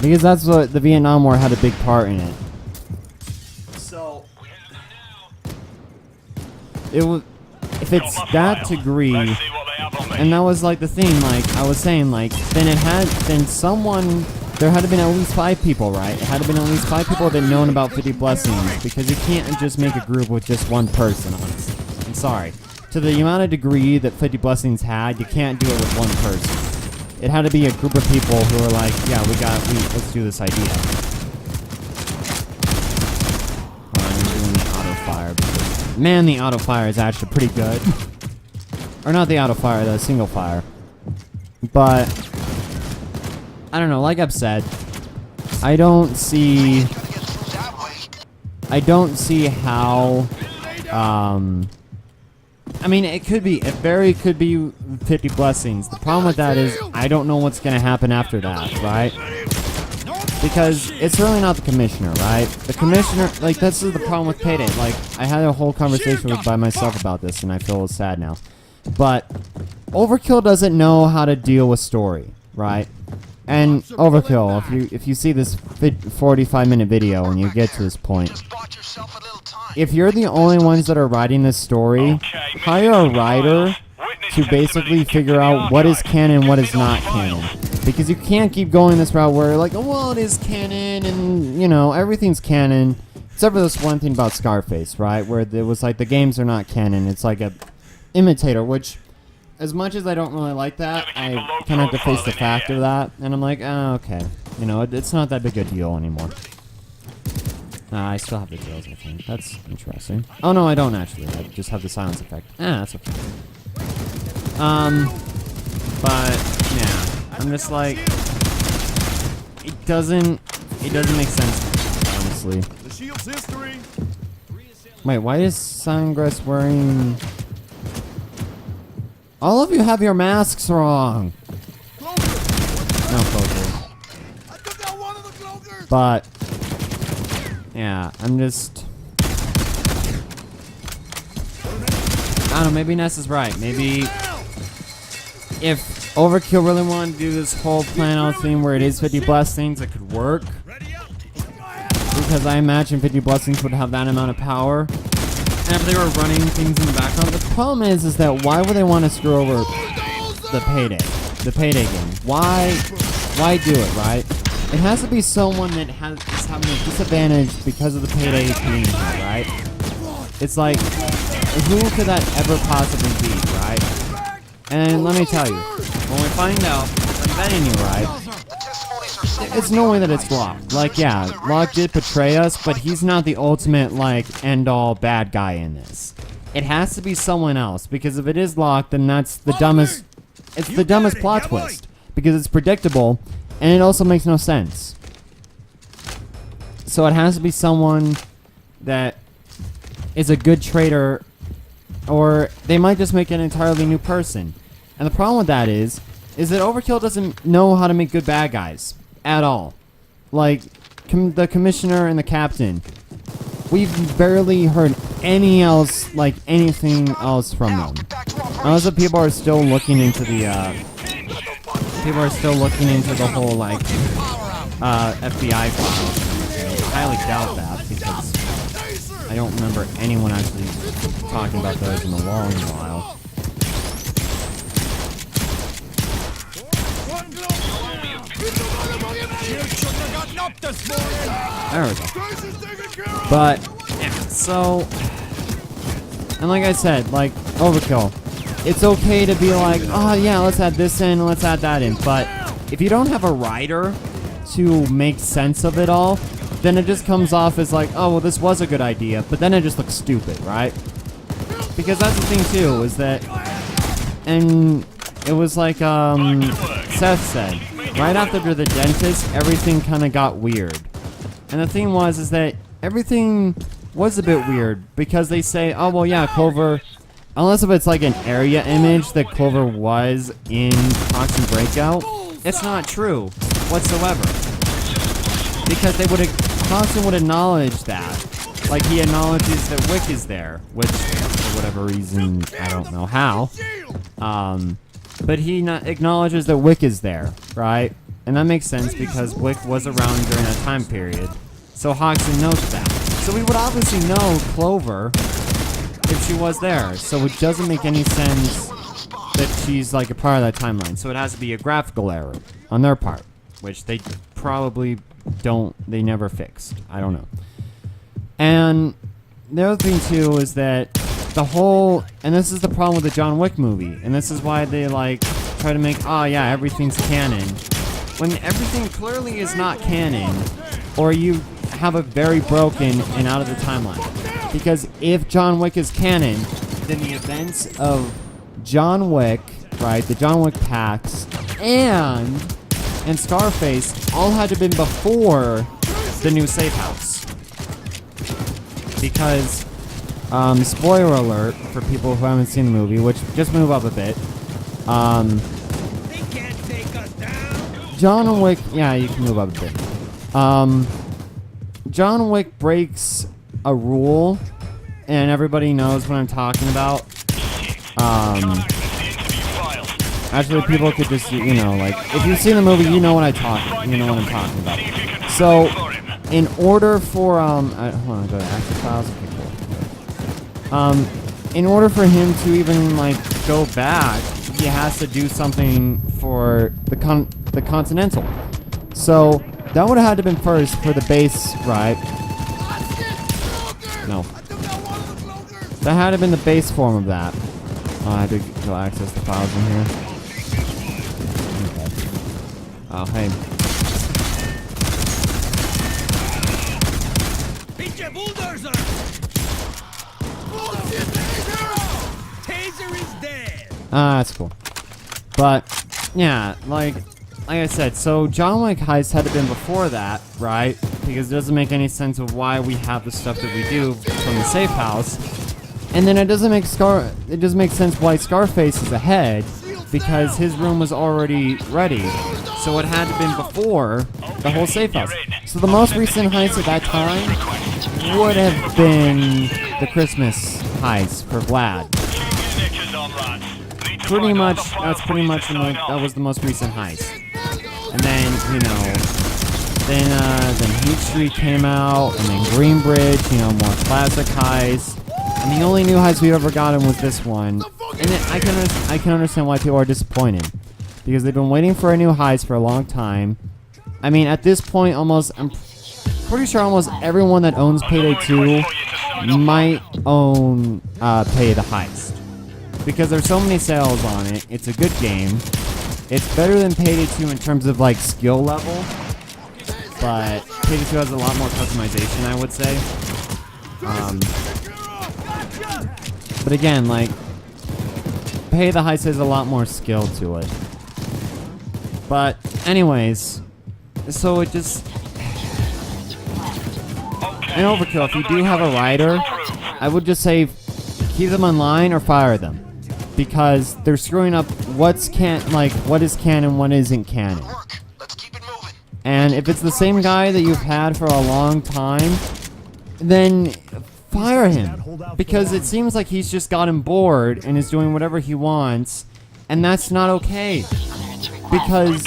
Because that's what, the Vietnam War had a big part in it. So, it was, if it's that degree, And that was like the thing, like I was saying, like then there had to been at least 5 people, right? It had to been at least 5 people that known about 50 blessings, because you can't just make a group with just one person, honestly. I'm sorry. To the amount of degree that 50 blessings had, you can't do it with one person. It had to be a group of people who were like, yeah, let's do this idea. I'm doing the auto fire because, man, the auto fire is actually pretty good. Or not the auto fire, the single fire. But I don't know, like I've said, I don't see how, I mean, it could be 50 blessings. The problem with that is I don't know what's going to happen after that, right? Because it's really not the commissioner, right? The commissioner, like, this is the problem with Payday. Like, I had a whole conversation by myself about this, and I feel sad now. But Overkill doesn't know how to deal with story, right? And Overkill, if you see this 45-minute video and you get to this point, if you're the only ones that are writing this story, hire a writer to basically figure out what is canon, what is not canon. Because you can't keep going this route where like, oh, well, it is canon, and, you know, everything's canon. Except for this one thing about Scarface, right? Where it was like, the games are not canon. It's like a imitator, which, as much as I don't really like that, I kind of have to face the fact of that. And I'm like, oh, okay. You know, it's not that big a deal anymore. I still have the drills, I think. That's interesting. Oh, no, I don't actually. I just have the silence effect. That's okay. But, yeah. I'm just like, it doesn't make sense, honestly. The shield's history. Wait, why is Sangress wearing... All of you have your masks wrong. No, Clover. I took out one of the cloakers. But, yeah, I'm just... I don't know, maybe Ness is right. Maybe if Overkill really wanted to do this whole plan out thing where it is 50 blessings, it could work. Because I imagine 50 blessings would have that amount of power. And if they were running things in the background, the problem is that why would they want to screw over the Payday game? Why do it, right? It has to be someone that is having a disadvantage because of the Payday being here, right? It's like, who could that ever possibly be, right? And let me tell you, when we find out, I'm betting you, right? It's no way that it's Locke. Like, yeah, Locke did betray us, but he's not the ultimate, like, end-all bad guy in this. It has to be someone else, because if it is Locke, then that's the dumbest... It's the dumbest plot twist, because it's predictable, and it also makes no sense. So it has to be someone that is a good traitor, or they might just make an entirely new person. And the problem with that is that Overkill doesn't know how to make good bad guys. At all. Like, the commissioner and the captain. We've barely heard anything else from them. Unless the people are still looking into the, whole, like, FBI files. I highly doubt that, because I don't remember anyone actually talking about those in a long while. There we go. But, yeah, so... And like I said, like, Overkill. It's okay to be like, oh yeah, let's add this in, and let's add that in. But if you don't have a writer to make sense of it all, then it just comes off as like, oh, well, this was a good idea, but then it just looks stupid, right? Because that's the thing, too, is that... And it was like, Seth said... Right after the dentist, everything kind of got weird. And the thing is that everything was a bit weird, because they say, oh, well, yeah, Clover, unless if it's like an area image that Clover was in Toxin Breakout, it's not true whatsoever. Because Toxin would acknowledge that. Like, he acknowledges that Wick is there, which, for whatever reason, I don't know how. But he acknowledges that Wick is there, right? And that makes sense because Wick was around during that time period. So Hodgson knows that. So we would obviously know Clover if she was there. So it doesn't make any sense that she's like a part of that timeline. So it has to be a graphical error on their part, which they probably they never fixed. I don't know. And the other thing too is that and this is the problem with the John Wick movie, and this is why they like try to make, oh yeah, everything's canon, when everything clearly is not canon, or you have a very broken and out of the timeline. Because if John Wick is canon, then the events of John Wick, right, the John Wick packs, and Scarface all had to have been before the new safe house. Because, spoiler alert for people who haven't seen the movie, which just move up a bit. They can't take us down. John Wick, yeah, you can move up a bit. John Wick breaks a rule, and everybody knows what I'm talking about. Actually, people could just, you know, like, if you've seen the movie, you know what I'm talking about. So, in order for, hold on, go to active files. Okay, cool. In order for him to even, like, go back, he has to do something for the Continental. So, that would have had to been first for the base, right? No. That had to been the base form of that. Oh, I had to go access the files in here. Okay. Oh, hey. Pinche bulldozer! Taser is dead! Ah, that's cool. But, yeah, like I said, so John Wick heist had to been before that, right? Because it doesn't make any sense of why we have the stuff that we do from the safe house. And then it doesn't make sense why Scarface is ahead, because his room was already ready. So it had to been before the whole safe house. So the most recent heist at that time would have been the Christmas heist for Vlad. That was the most recent heist. And then, you know, then Heat Street came out, and then Greenbridge, you know, more classic heist. And the only new heist we've ever gotten was this one. And I can understand why people are disappointed, because they've been waiting for a new heist for a long time. I mean, at this point, I'm pretty sure almost everyone that owns Payday 2 might own Pay the Heist, because there's so many sales on it. It's a good game. It's better than Payday 2 in terms of like skill level, but Payday 2 has a lot more customization, I would say. But again, like, Pay the Heist has a lot more skill to it. But anyways, so it just... An overkill. If you do have a rider, I would just say keep them online or fire them, because they're screwing up what is canon, what isn't canon. And if it's the same guy that you've had for a long time, then fire him, because it seems like he's just gotten bored and is doing whatever he wants, and that's not okay, because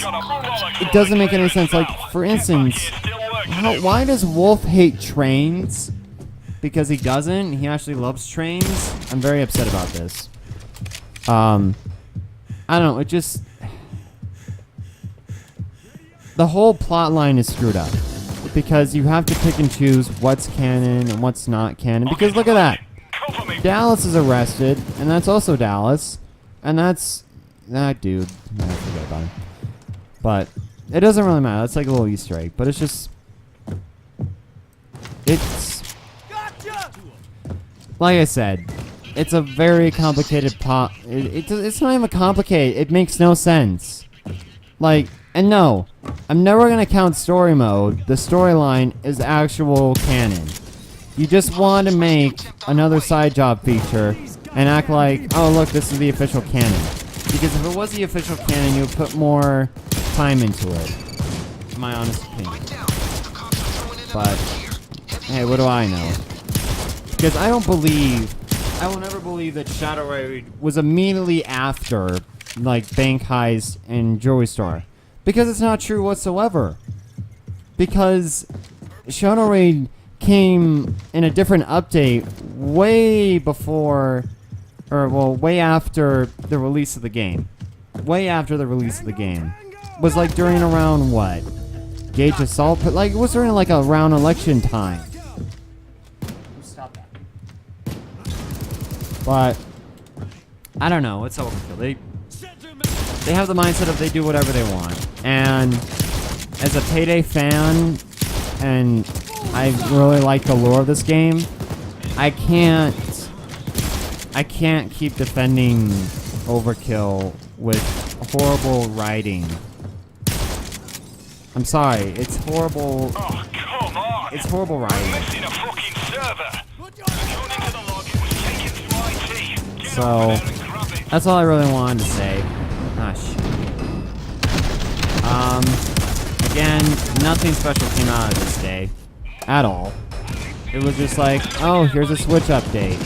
it doesn't make any sense. Like, for instance, why does Wolf hate trains? Because he doesn't. He actually loves trains. I'm very upset about this. I don't know, it just... The whole plot line is screwed up, because you have to pick and choose what's canon and what's not canon. Because look at that. Dallas is arrested, and that's also Dallas. And that's... that dude. I forget about him. But it doesn't really matter. That's like a little Easter egg. But it's just... It's... Like I said, it's a very complicated plot. It's not even complicated. It makes no sense. Like... And no, I'm never going to count story mode. The storyline is actual canon. You just want to make another side job feature and act like, oh look, this is the official canon. Because if it was the official canon, you would put more time into it. In my honest opinion. But, hey, what do I know? Because I will never believe that Shadow Raid was immediately after, like, Bank Heist and Jewelry Store. Because it's not true whatsoever. Because Shadow Raid came in a different update way before or well, way after the release of the game. Way after the release of the game. Was like during around what? Gauge Assault? But like, it was during like around election time. Stop that. But, I don't know, it's overkill. They have the mindset of they do whatever they want. And as a Payday fan, and I really like the lore of this game, I can't keep defending Overkill with horrible writing. I'm sorry, it's horrible. Oh, come on. It's horrible We're writing. missing a fucking server. According to the log, it was taken through IT. Get So, over there and grab it. that's all I really wanted to say. Ah, shit. Again, nothing special came out of this day. At all. It was just like, oh, here's a Switch update.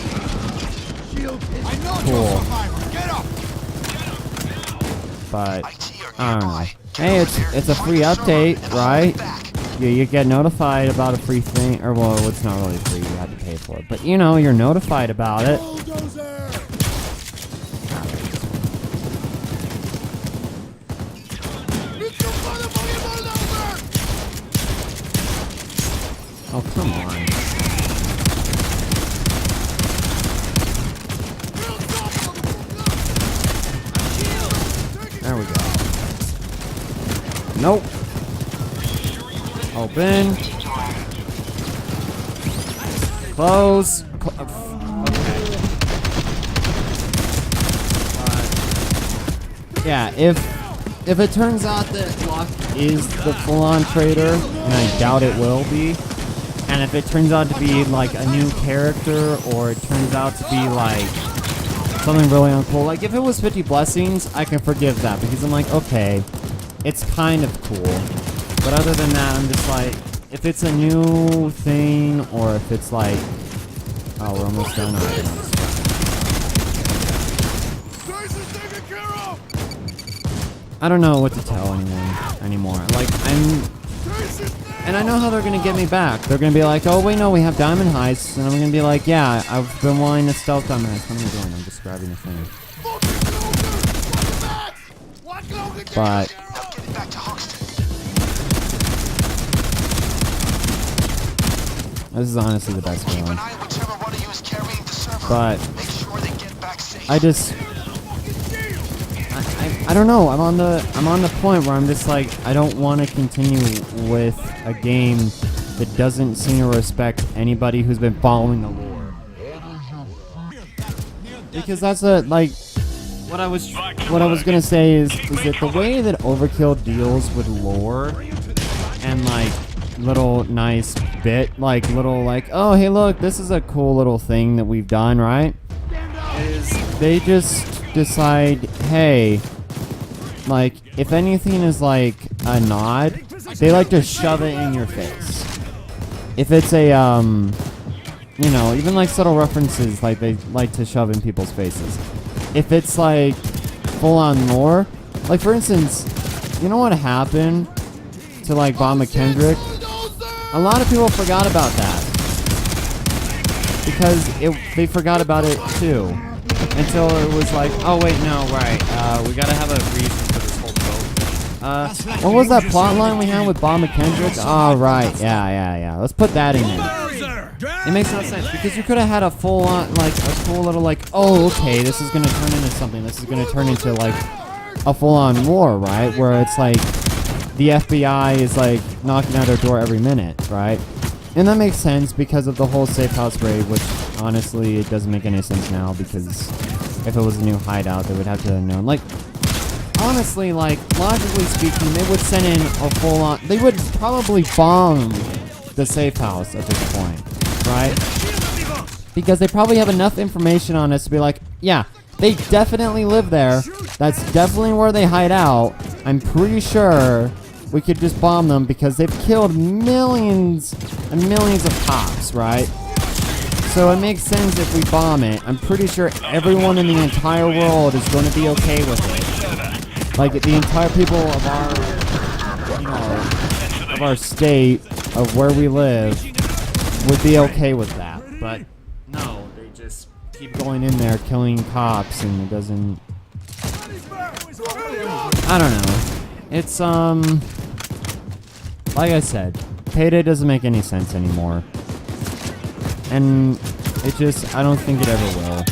Cool. But, I don't know. Hey, it's a free update, right? You get notified about a free thing, or well, it's not really free, you have to pay for it. But you know, you're notified about it. Oh, come on. There we go. Nope. Open. Close. Yeah, if it turns out that Locke is the full-on traitor, and I doubt it will be, and if it turns out to be like a new character, or it turns out to be like something really uncool, like if it was 50 Blessings, I can forgive that, because I'm like, okay, it's kind of cool. But other than that, I'm just like, if it's a new thing, or if it's like, oh, we're almost done already. I don't know what to tell anymore. Like, and I know how they're gonna get me back. They're gonna be like, oh, wait, no, we have Diamond Heists, and I'm gonna be like, yeah, I've been wanting to stealth Diamond Heist. What am I doing? I'm just grabbing the thing. But this is honestly the best feeling. But I don't know. I'm on the point where I'm just like, I don't want to continue with a game that doesn't seem to respect anybody who's been following the lore. Because that's what I was gonna say is that the way that Overkill deals with lore and like little nice bit, like little like, oh hey look, this is a cool little thing that we've done, right? Is they just decide, hey, like if anything is like a nod, they like to shove it in your face. If it's a you know, even like subtle references, like they like to shove in people's faces. If it's like full-on lore, like for instance, you know what happened to like Bob McKendrick? A lot of people forgot about that because they forgot about it too, until it was like, oh wait, no, right, we gotta have a reason for this whole boat. What was that plot line we had with Bob McKendrick? Oh right, yeah. Let's put that in there. It makes no sense because you could have had a full-on, like a cool little like, oh okay, this is gonna turn into something. This is gonna turn into like a full-on war, right? Where it's like the FBI is like knocking at our door every minute, right? And that makes sense because of the whole safe house raid, which honestly it doesn't make any sense now because if it was a new hideout, they would have to have known. Like honestly, like logically speaking, they would send in a full-on. They would probably bomb the safe house at this point, right? Because they probably have enough information on us to be like, yeah, they definitely live there. That's definitely where they hide out. I'm pretty sure we could just bomb them because they've killed millions and millions of cops, right? So it makes sense if we bomb it. I'm pretty sure everyone in the entire world is going to be okay with it. Like the entire people of our, you know, of our state, of where we live, would be okay with that. But no, they just keep going in there killing cops and it doesn't. I don't know. It's like I said, Payday doesn't make any sense anymore, and it just I don't think it ever will.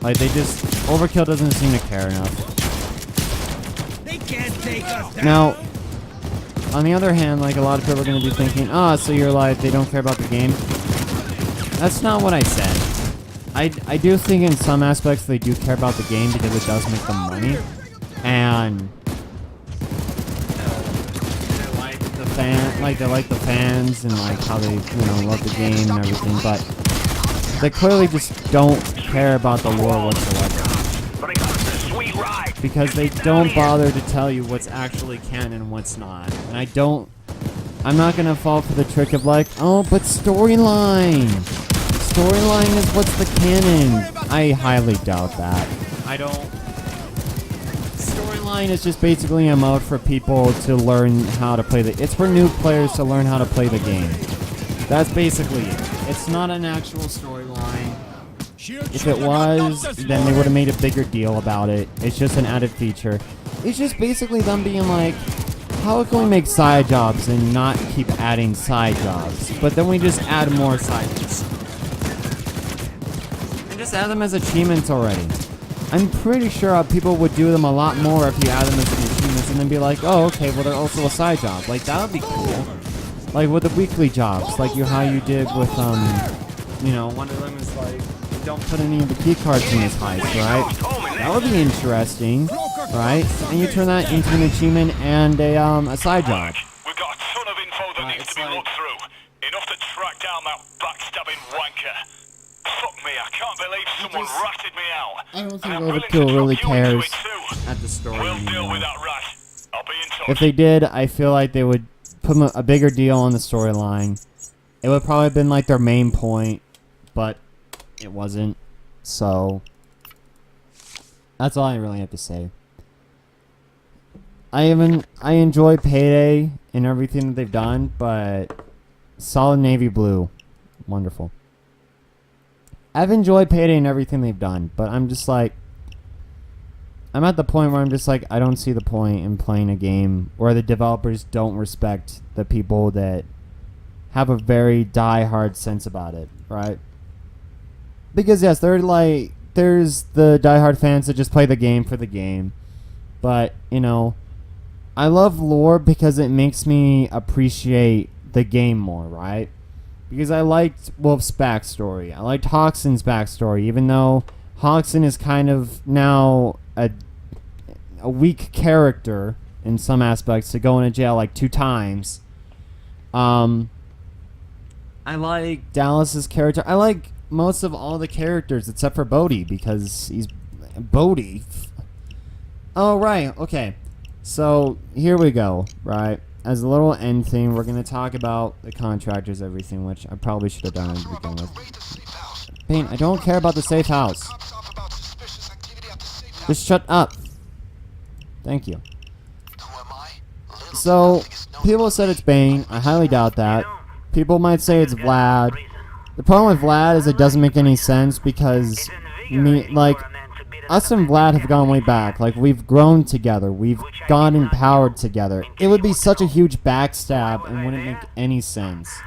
Like they just Overkill doesn't seem to care enough. They can't take us down. Now, on the other hand, like a lot of people are going to be thinking, oh, so you're like, they don't care about the game. That's not what I said. I do think in some aspects they do care about the game because it does make them money. And they like the fans and like how they, love the game and everything, but they clearly just don't care about the lore whatsoever. Because they don't bother to tell you what's actually canon and what's not. And I'm not gonna fall for the trick of like, oh, but storyline is what's the canon. I highly doubt that. Storyline is just basically a mode for people to learn how to play it's for new players to learn how to play the game. That's basically it. It's not an actual storyline. If it was, then they would have made a bigger deal about it. It's just an added feature. It's just basically them being like, how can we make side jobs and not keep adding side jobs? But then we just add more side jobs. And just add them as achievements already. I'm pretty sure people would do them a lot more if you add them as achievements and then be like, oh, okay, well, they're also a side job. Like, that would be cool. Like, with the weekly jobs, like how you did with, one of them is like, don't put any of the key cards in this heist, right? That would be interesting, right? And you turn that into an achievement and a side job. We've got a ton of info that needs to be looked through. Enough to track down that backstabbing wanker. Fuck me, I can't believe someone ratted me out. I don't think Overkill really cares at the story. We'll deal with that rat. I'll be in touch. If they did, I feel like they would put a bigger deal on the storyline. It would probably have been like their main point, but it wasn't. So that's all I really have to say. I enjoy Payday and everything that they've done, but solid navy blue, wonderful. I've enjoyed Payday and everything they've done, but I'm just like, I'm at the point where I'm just like, I don't see the point in playing a game where the developers don't respect the people that have a very die-hard sense about it, right? Because yes, there's the die-hard fans that just play the game for the game, but I love lore because it makes me appreciate the game more, right? Because I liked Wolf's backstory. I liked Hoxton's backstory, even though Hoxton is kind of now a weak character in some aspects to go into jail like 2 times. I like Dallas's character. I like most of all the characters except for Bodhi because he's Bodhi. Oh, right. Okay. So here we go, right? As a little end thing, we're going to talk about the contractors, everything, which I probably should have done to begin with. Payne, I don't care about the safe house. Just shut up. Thank you. So, people said it's Bane. I highly doubt that. People might say it's Vlad. The problem with Vlad is it doesn't make any sense because, us and Vlad have gone way back. Like, we've grown together. We've gotten empowered together. It would be such a huge backstab and wouldn't make any sense.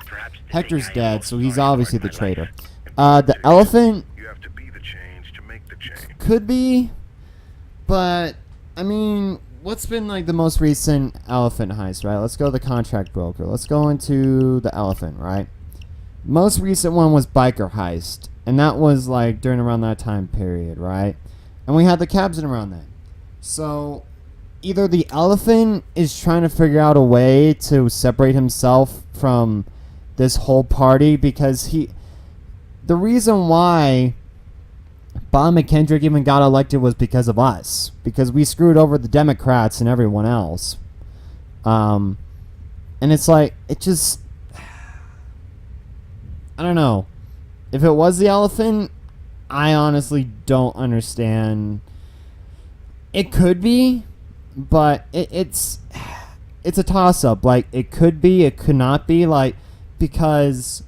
Hector's dead, so he's obviously the traitor. The elephant could be, but, I mean, what's been, like, the most recent elephant heist, right? Let's go to the contract broker. Let's go into the elephant, right? Most recent one was biker heist, and that was, like, during around that time period, right? And we had the cabs in around then. So, either the elephant is trying to figure out a way to separate himself from this whole party because the reason why Bob McKendrick even got elected was because of us. Because we screwed over the Democrats and everyone else. And it's like, it just, I don't know. If it was the elephant, I honestly don't understand. It could be, but it's a toss-up. Like, it could be, it could not be, like, because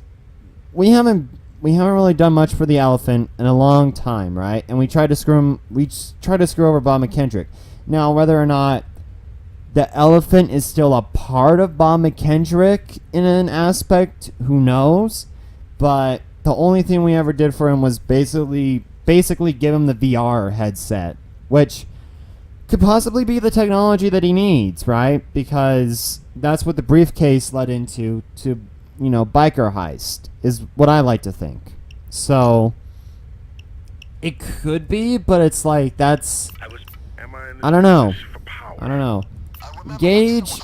we haven't we haven't really done much for the elephant in a long time, right? And we tried to screw him. We tried to screw over Bob McKendrick. Now, whether or not the elephant is still a part of Bob McKendrick in an aspect, who knows? But the only thing we ever did for him was basically give him the VR headset, which could possibly be the technology that he needs, right? Because that's what the briefcase led into, to, you know, biker heist, is what I like to think. So it could be, but it's like, that's, I don't know. I don't know. Gage,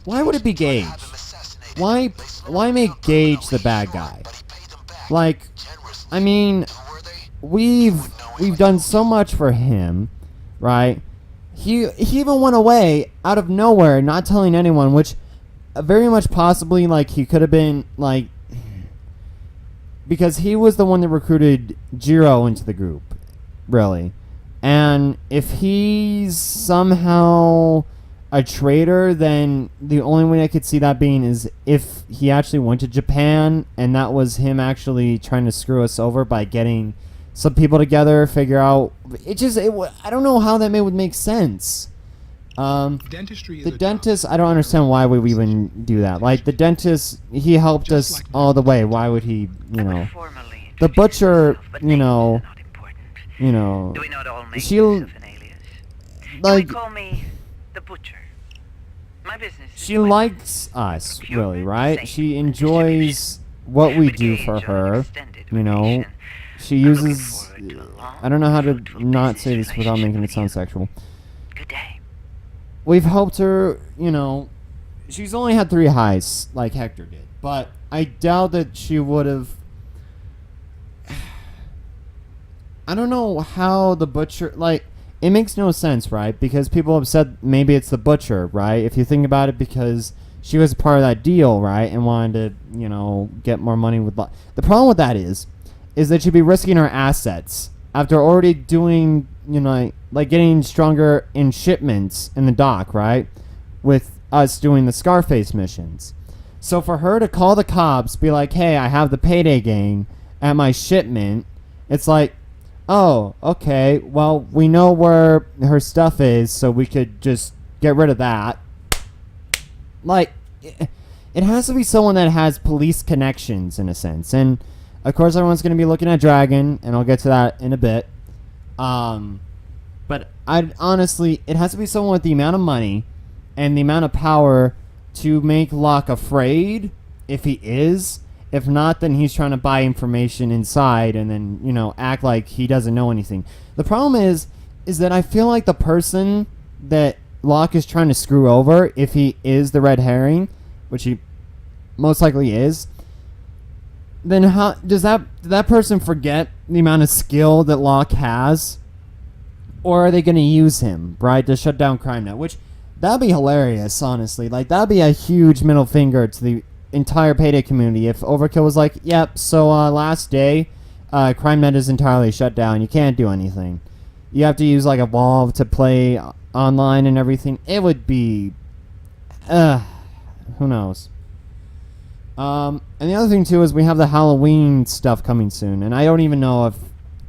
why would it be Gage? Why make Gage the bad guy? Like, I mean, we've done so much for him, right? He even went away out of nowhere, not telling anyone, which very much possibly, like, he could have been, like, because he was the one that recruited Jiro into the group, really. And if he's somehow a traitor, then the only way I could see that being is if he actually went to Japan and that was him actually trying to screw us over by getting some people together, figure out, I don't know how that would make sense. The dentist, I don't understand why would we even do that. Like, the dentist, he helped us all the way. Why would he, you know? The butcher, you know, she'll, like, call me the butcher. My business. She likes us, really, right? She enjoys what we do for her, you know. She uses, I don't know how to not say this without making it sound sexual. Good day. We've helped her, you know. She's only had 3 heists, like Hector did. But I doubt that she would have. I don't know how the butcher, like, it makes no sense, right? Because people have said maybe it's the butcher, right? If you think about it, because she was part of that deal, right? And wanted to, you know, get more money with. The problem with that is that she'd be risking her assets after already doing, you know, like getting stronger in shipments in the dock, right? With us doing the Scarface missions. So for her to call the cops, be like, hey, I have the Payday gang at my shipment, it's like, oh, okay, well, we know where her stuff is, so we could just get rid of that. Like, it has to be someone that has police connections, in a sense. And, of course, everyone's going to be looking at Dragon, and I'll get to that in a bit. But honestly, it has to be someone with the amount of money and the amount of power to make Locke afraid, if he is. If not, then he's trying to buy information inside and then, you know, act like he doesn't know anything. The problem is that I feel like the person that Locke is trying to screw over, if he is the red herring, which he most likely is, then how does that person forget the amount of skill that Locke has? Or are they going to use him, right, to shut down CrimeNet? Which, that'd be hilarious, honestly. Like, that'd be a huge middle finger to the entire Payday community if Overkill was like, yep, so last day, CrimeNet is entirely shut down. You can't do anything. You have to use, like, Evolve to play online and everything. It would be, who knows. And the other thing, too, is we have the Halloween stuff coming soon, and I don't even know if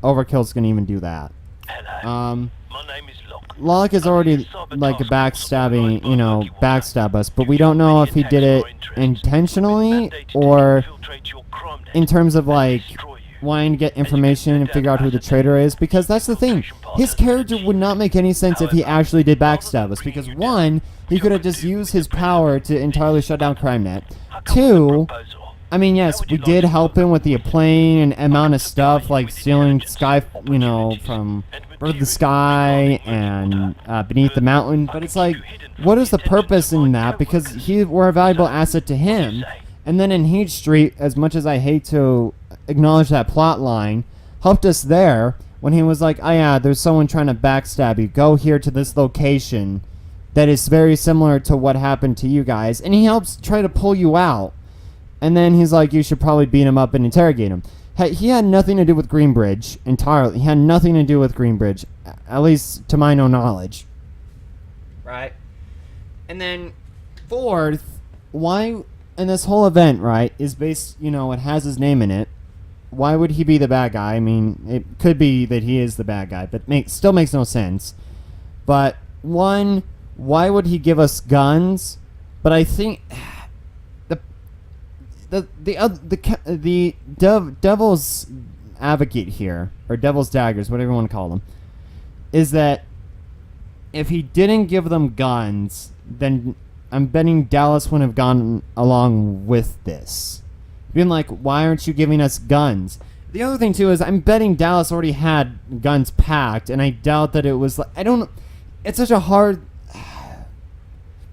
Overkill's going to even do that. Hello. My name is Locke is already, like, backstabbing, you know, backstab us, but we don't know if he did it intentionally or in terms of, like, wanting to get information and figure out who the traitor is, because that's the thing. His character would not make any sense if he actually did backstab us, because 1, he could have just used his power to entirely shut down CrimeNet. 2, I mean, yes, we did help him with the plane and amount of stuff, like stealing Sky, you know, from Birth of the Sky and Beneath the Mountain, but it's like, what is the purpose in that? Because we're a valuable asset to him. And then in Heat Street, as much as I hate to acknowledge that plot line, helped us there when he was like, oh yeah, there's someone trying to backstab you. Go here to this location that is very similar to what happened to you guys. And he helps try to pull you out. And then he's like, you should probably beat him up and interrogate him. He had nothing to do with Greenbridge entirely. He had nothing to do with Greenbridge, at least to my own knowledge. Right? And then, 4th, why, and this whole event, right, is based, you know, it has his name in it. why would he be the bad guy? I mean, it could be that he is the bad guy, but still makes no sense. But one, why would he give us guns? But I think the devil's advocate here, or devil's daggers, whatever you want to call them, is that if he didn't give them guns, then I'm betting Dallas wouldn't have gone along with this. Being like, why aren't you giving us guns? The other thing too is I'm betting Dallas already had guns packed, and I doubt that it was like, I don't. It's such a hard,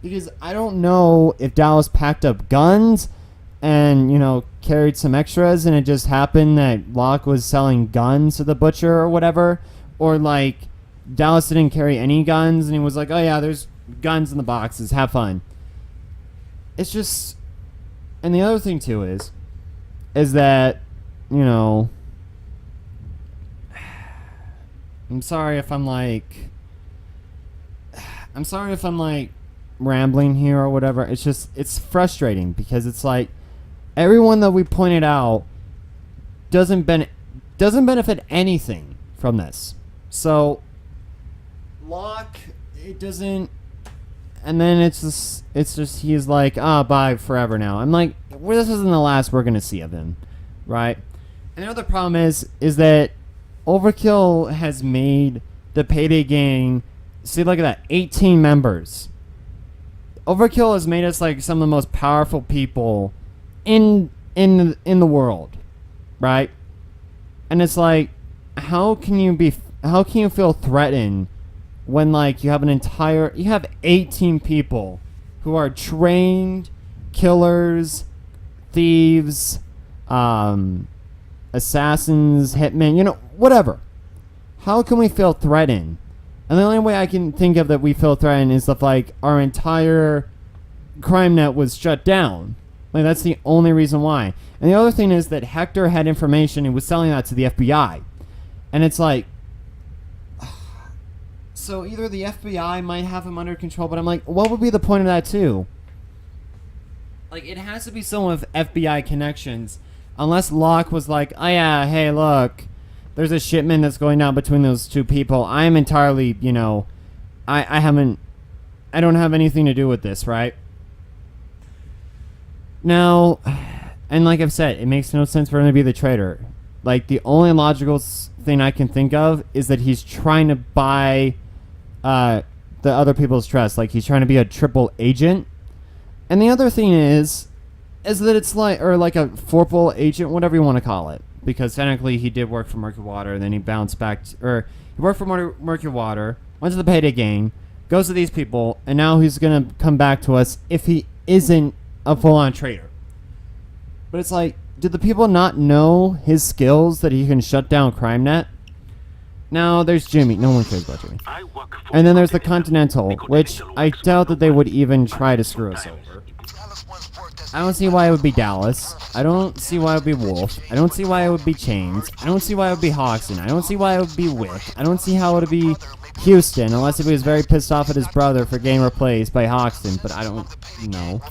because I don't know if Dallas packed up guns and, you know, carried some extras, and it just happened that Locke was selling guns to the butcher or whatever, or like Dallas didn't carry any guns and he was like, oh yeah, there's guns in the boxes, have fun. It's just, and the other thing too is that, you know, I'm sorry if I'm like rambling here or whatever. It's just, it's frustrating because it's like everyone that we pointed out doesn't benefit anything from this. So Locke, it doesn't, and then it's just he's like, bye forever now. I'm like, well, this isn't the last we're gonna see of him, right? And the other problem is that Overkill has made the Payday gang, see, look at that, 18 members. Overkill has made us like some of the most powerful people in the world, right? And it's like, how can you feel threatened when like you have 18 people who are trained killers, thieves, assassins, hitmen, you know, whatever. How can we feel threatened? And the only way I can think of that we feel threatened is if like our entire crime net was shut down. Like that's the only reason why. And the other thing is that Hector had information and was selling that to the FBI. And it's like, so either the FBI might have him under control, but I'm like, what would be the point of that too? Like, it has to be someone with FBI connections, unless Locke was like, oh yeah, hey look, there's a shipment that's going down between those two people. I'm entirely, you know, I don't have anything to do with this, right? Now, and like I've said, it makes no sense for him to be the traitor. Like, the only logical thing I can think of is that he's trying to buy the other people's trust. Like, he's trying to be a triple agent. And the other thing is that it's like, or like a fourple agent, whatever you want to call it. Because technically he did work for Murky Water, and then he bounced back, or he worked for Murky Water, went to the Payday gang, goes to these people, and now he's going to come back to us if he isn't a full-on traitor. But it's like, did the people not know his skills that he can shut down CrimeNet? Now, there's Jimmy. No one cares about Jimmy. And then there's the Continental, which I doubt that they would even try to screw us over. I don't see why it would be Dallas. I don't see why it would be Wolf. I don't see why it would be Chains. I don't see why it would be Hoxton. I don't see why it would be Wick. I don't see how it would be Houston, unless if he was very pissed off at his brother for getting replaced by Hoxton, but I don't know.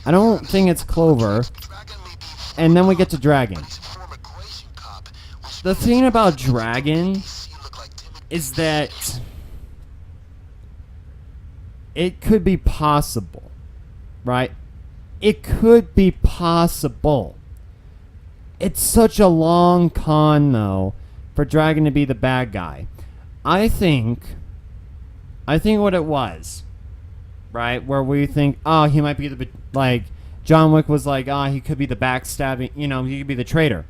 I don't think it's Clover. And then we get to Dragon. The thing about Dragon is that it could be possible, right? It could be possible. It's such a long con, though, for Dragon to be the bad guy. I think what it was, right, where we think, oh, he might be the, like, John Wick was like, he could be the backstabbing, you know, he could be the traitor.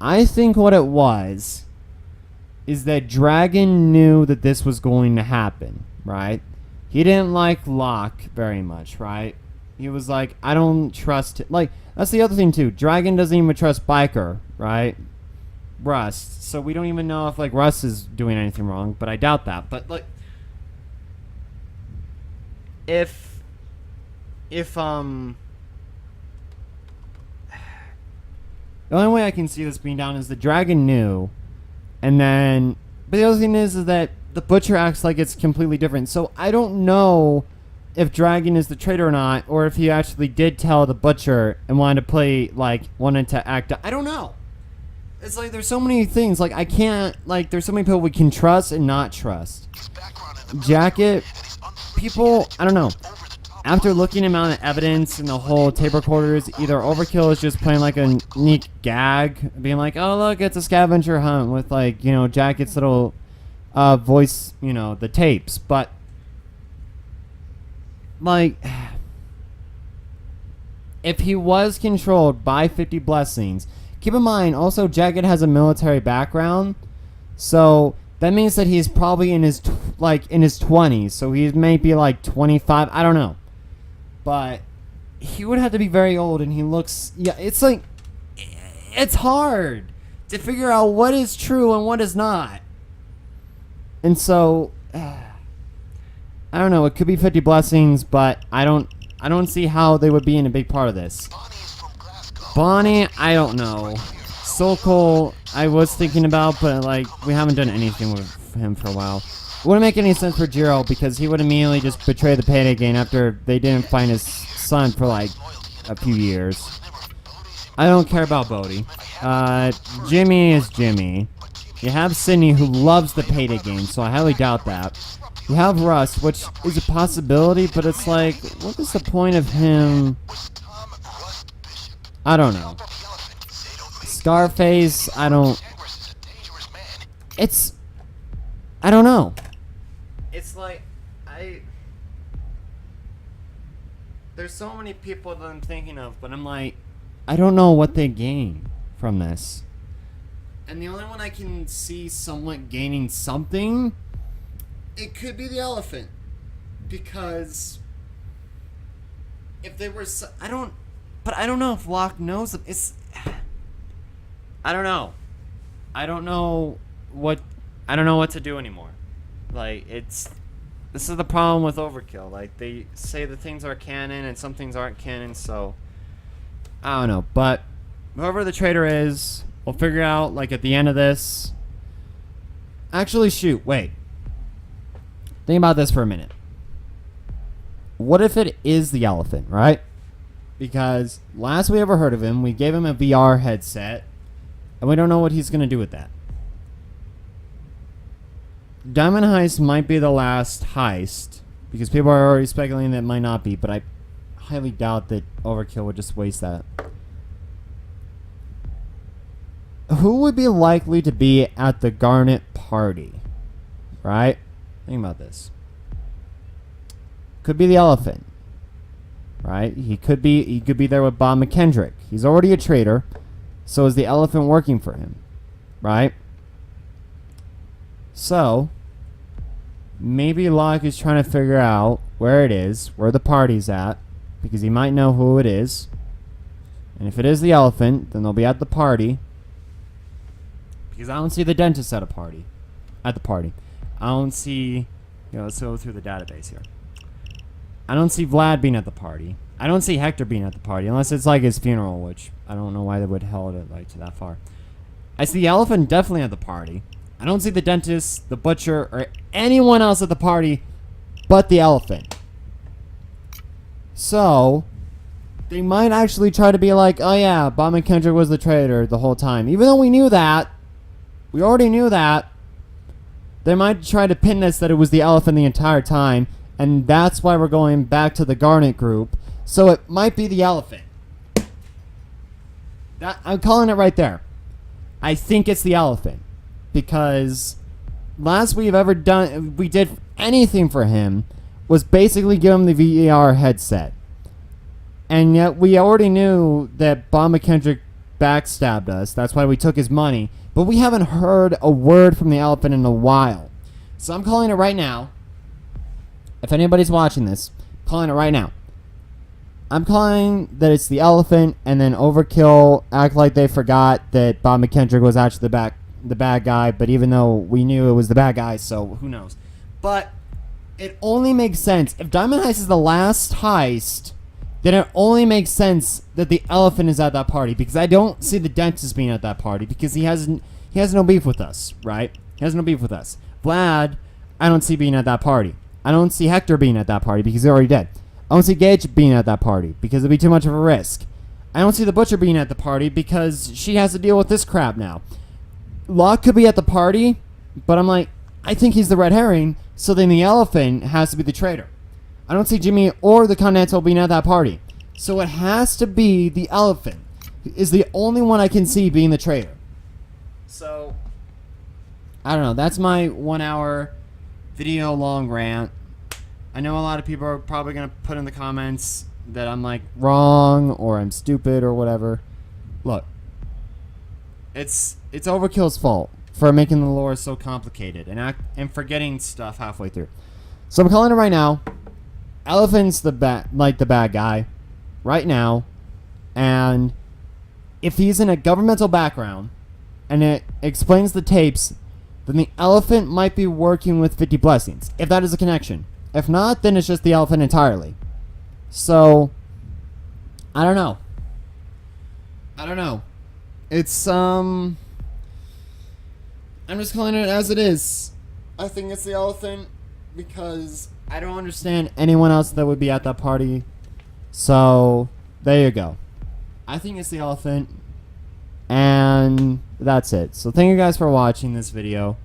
I think what it was is that Dragon knew that this was going to happen, right? He didn't like Locke very much, right? He was like, I don't trust it. Like, that's the other thing, too. Dragon doesn't even trust Biker, right? Rust. So we don't even know if, like, Rust is doing anything wrong, but I doubt that. But, like, if the only way I can see this being down is the Dragon knew, and then, but the other thing is that the Butcher acts like it's completely different. So I don't know if Dragon is the traitor or not, or if he actually did tell the Butcher and wanted to play, like, wanted to act. I don't know. It's like there's so many things. Like I can't. Like there's so many people we can trust and not trust. Jacket. People. I don't know. After looking at the amount of evidence and the whole tape recorders, either Overkill is just playing like a neat gag, being like, "Oh look, it's a scavenger hunt with like Jacket's little voice, the tapes." But like, if he was controlled by 50 Blessings, keep in mind also Jacket has a military background, so that means that he's probably in his 20s, so he may be like 25. I don't know. But he would have to be very old, and he looks... Yeah, it's like... It's hard to figure out what is true and what is not. And so... I don't know. It could be 50 Blessings, but I don't see how they would be in a big part of this. Bonnie, I don't know. Sokol, I was thinking about, but like, we haven't done anything with him for a while. It wouldn't make any sense for Jiro because he would immediately just betray the Payday gang after they didn't find his son for like a few years. I don't care about Bodhi. Jimmy is Jimmy. You have Sydney who loves the Payday game, so I highly doubt that. You have Russ, which is a possibility, but it's like, what is the point of him? I don't know. Scarface, I don't know. It's like, there's so many people that I'm thinking of, but I'm like, I don't know what they gain from this. And the only one I can see somewhat gaining something, it could be the elephant. Because if they were, I don't know if Locke knows them. I don't know. I don't know what to do anymore. Like, this is the problem with Overkill. Like, they say that things are canon and some things aren't canon, so I don't know. But whoever the traitor is, we'll figure out, like, at the end of this. Actually, shoot, wait. Think about this for a minute. What if it is the elephant, right? Because last we ever heard of him, we gave him a VR headset, and we don't know what he's going to do with that. Diamond Heist might be the last heist, because people are already speculating that it might not be, but I highly doubt that Overkill would just waste that. Who would be likely to be at the Garnet party? Right? Think about this. Could be the elephant. Right? He could be there with Bob McKendrick. He's already a traitor, so is the elephant working for him? Right? So, maybe Locke is trying to figure out where it is, where the party's at, because he might know who it is. And if it is the elephant, then they'll be at the party. Because I don't see the dentist at the party. I don't see... let's go through the database here. I don't see Vlad being at the party. I don't see Hector being at the party, unless it's like his funeral, which I don't know why they would held it like to that far. I see the elephant definitely at the party. I don't see the dentist, the butcher, or anyone else at the party but the elephant. So, they might actually try to be like, oh yeah, Bob McKendrick was the traitor the whole time. Even though we knew that. We already knew that. They might try to pin this that it was the elephant the entire time. And that's why we're going back to the Garnet group. So it might be the elephant. I'm calling it right there. I think it's the elephant. Because last we did anything for him was basically give him the VR headset. And yet we already knew that Bob McKendrick backstabbed us. That's why we took his money. But we haven't heard a word from the elephant in a while. So I'm calling it right now. If anybody's watching this, I'm calling it right now. I'm calling that it's the elephant, and then Overkill act like they forgot that Bob McKendrick was actually the bad guy, but even though we knew it was the bad guy, so who knows. But it only makes sense. If Diamond Heist is the last heist, then it only makes sense that the elephant is at that party, because I don't see the dentist being at that party, because he has no beef with us, right? He has no beef with us. Vlad, I don't see being at that party. I don't see Hector being at that party because he's already dead. I don't see Gage being at that party because it'd be too much of a risk. I don't see the butcher being at the party because she has to deal with this crap now. Locke could be at the party, but I'm like, I think he's the red herring, so then the elephant has to be the traitor. I don't see Jimmy or the Continental being at that party. So it has to be the elephant. Is the only one I can see being the traitor. So, I don't know. That's my 1 hour video long rant. I know a lot of people are probably going to put in the comments that I'm like wrong or I'm stupid or whatever. Look, it's Overkill's fault for making the lore so complicated and forgetting stuff halfway through. So I'm calling it right now. Elephant's the bad guy right now, and if he's in a governmental background and it explains the tapes, then the elephant might be working with 50 Blessings, if that is a connection. If not, then it's just the elephant entirely. So I don't know. It's I'm just calling it as it is. I think it's the elephant because I don't understand anyone else that would be at that party. So, there you go. I think it's the elephant. And that's it. So, thank you guys for watching this video.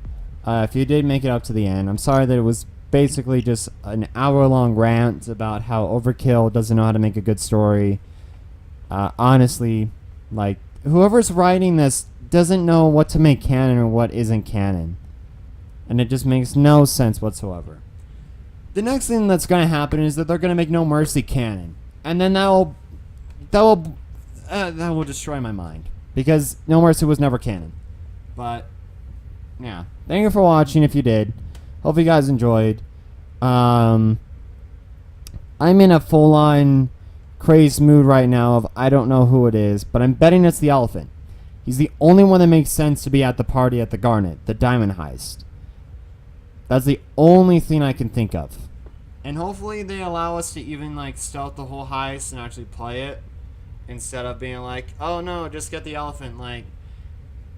If you did make it up to the end, I'm sorry that it was basically just an hour-long rant about how Overkill doesn't know how to make a good story. Honestly, like, whoever's writing this doesn't know what to make canon or what isn't canon. And it just makes no sense whatsoever. The next thing that's going to happen is that they're going to make No Mercy canon. And then that will destroy my mind. Because No Mercy was never canon. But, yeah. Thank you for watching if you did. Hope you guys enjoyed. I'm in a full-on crazed mood right now of I don't know who it is. But I'm betting it's the elephant. He's the only one that makes sense to be at the party at the Garnet. The diamond heist. That's the only thing I can think of. And hopefully they allow us to even like stealth the whole heist and actually play it. Instead of being like, oh no, just get the elephant. Like,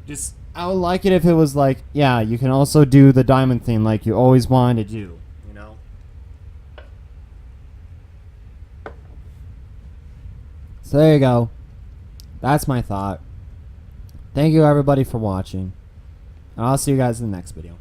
just, I would like it if it was like, yeah, you can also do the diamond thing like you always wanted to do. You know? So there you go. That's my thought. Thank you everybody for watching. And I'll see you guys in the next video.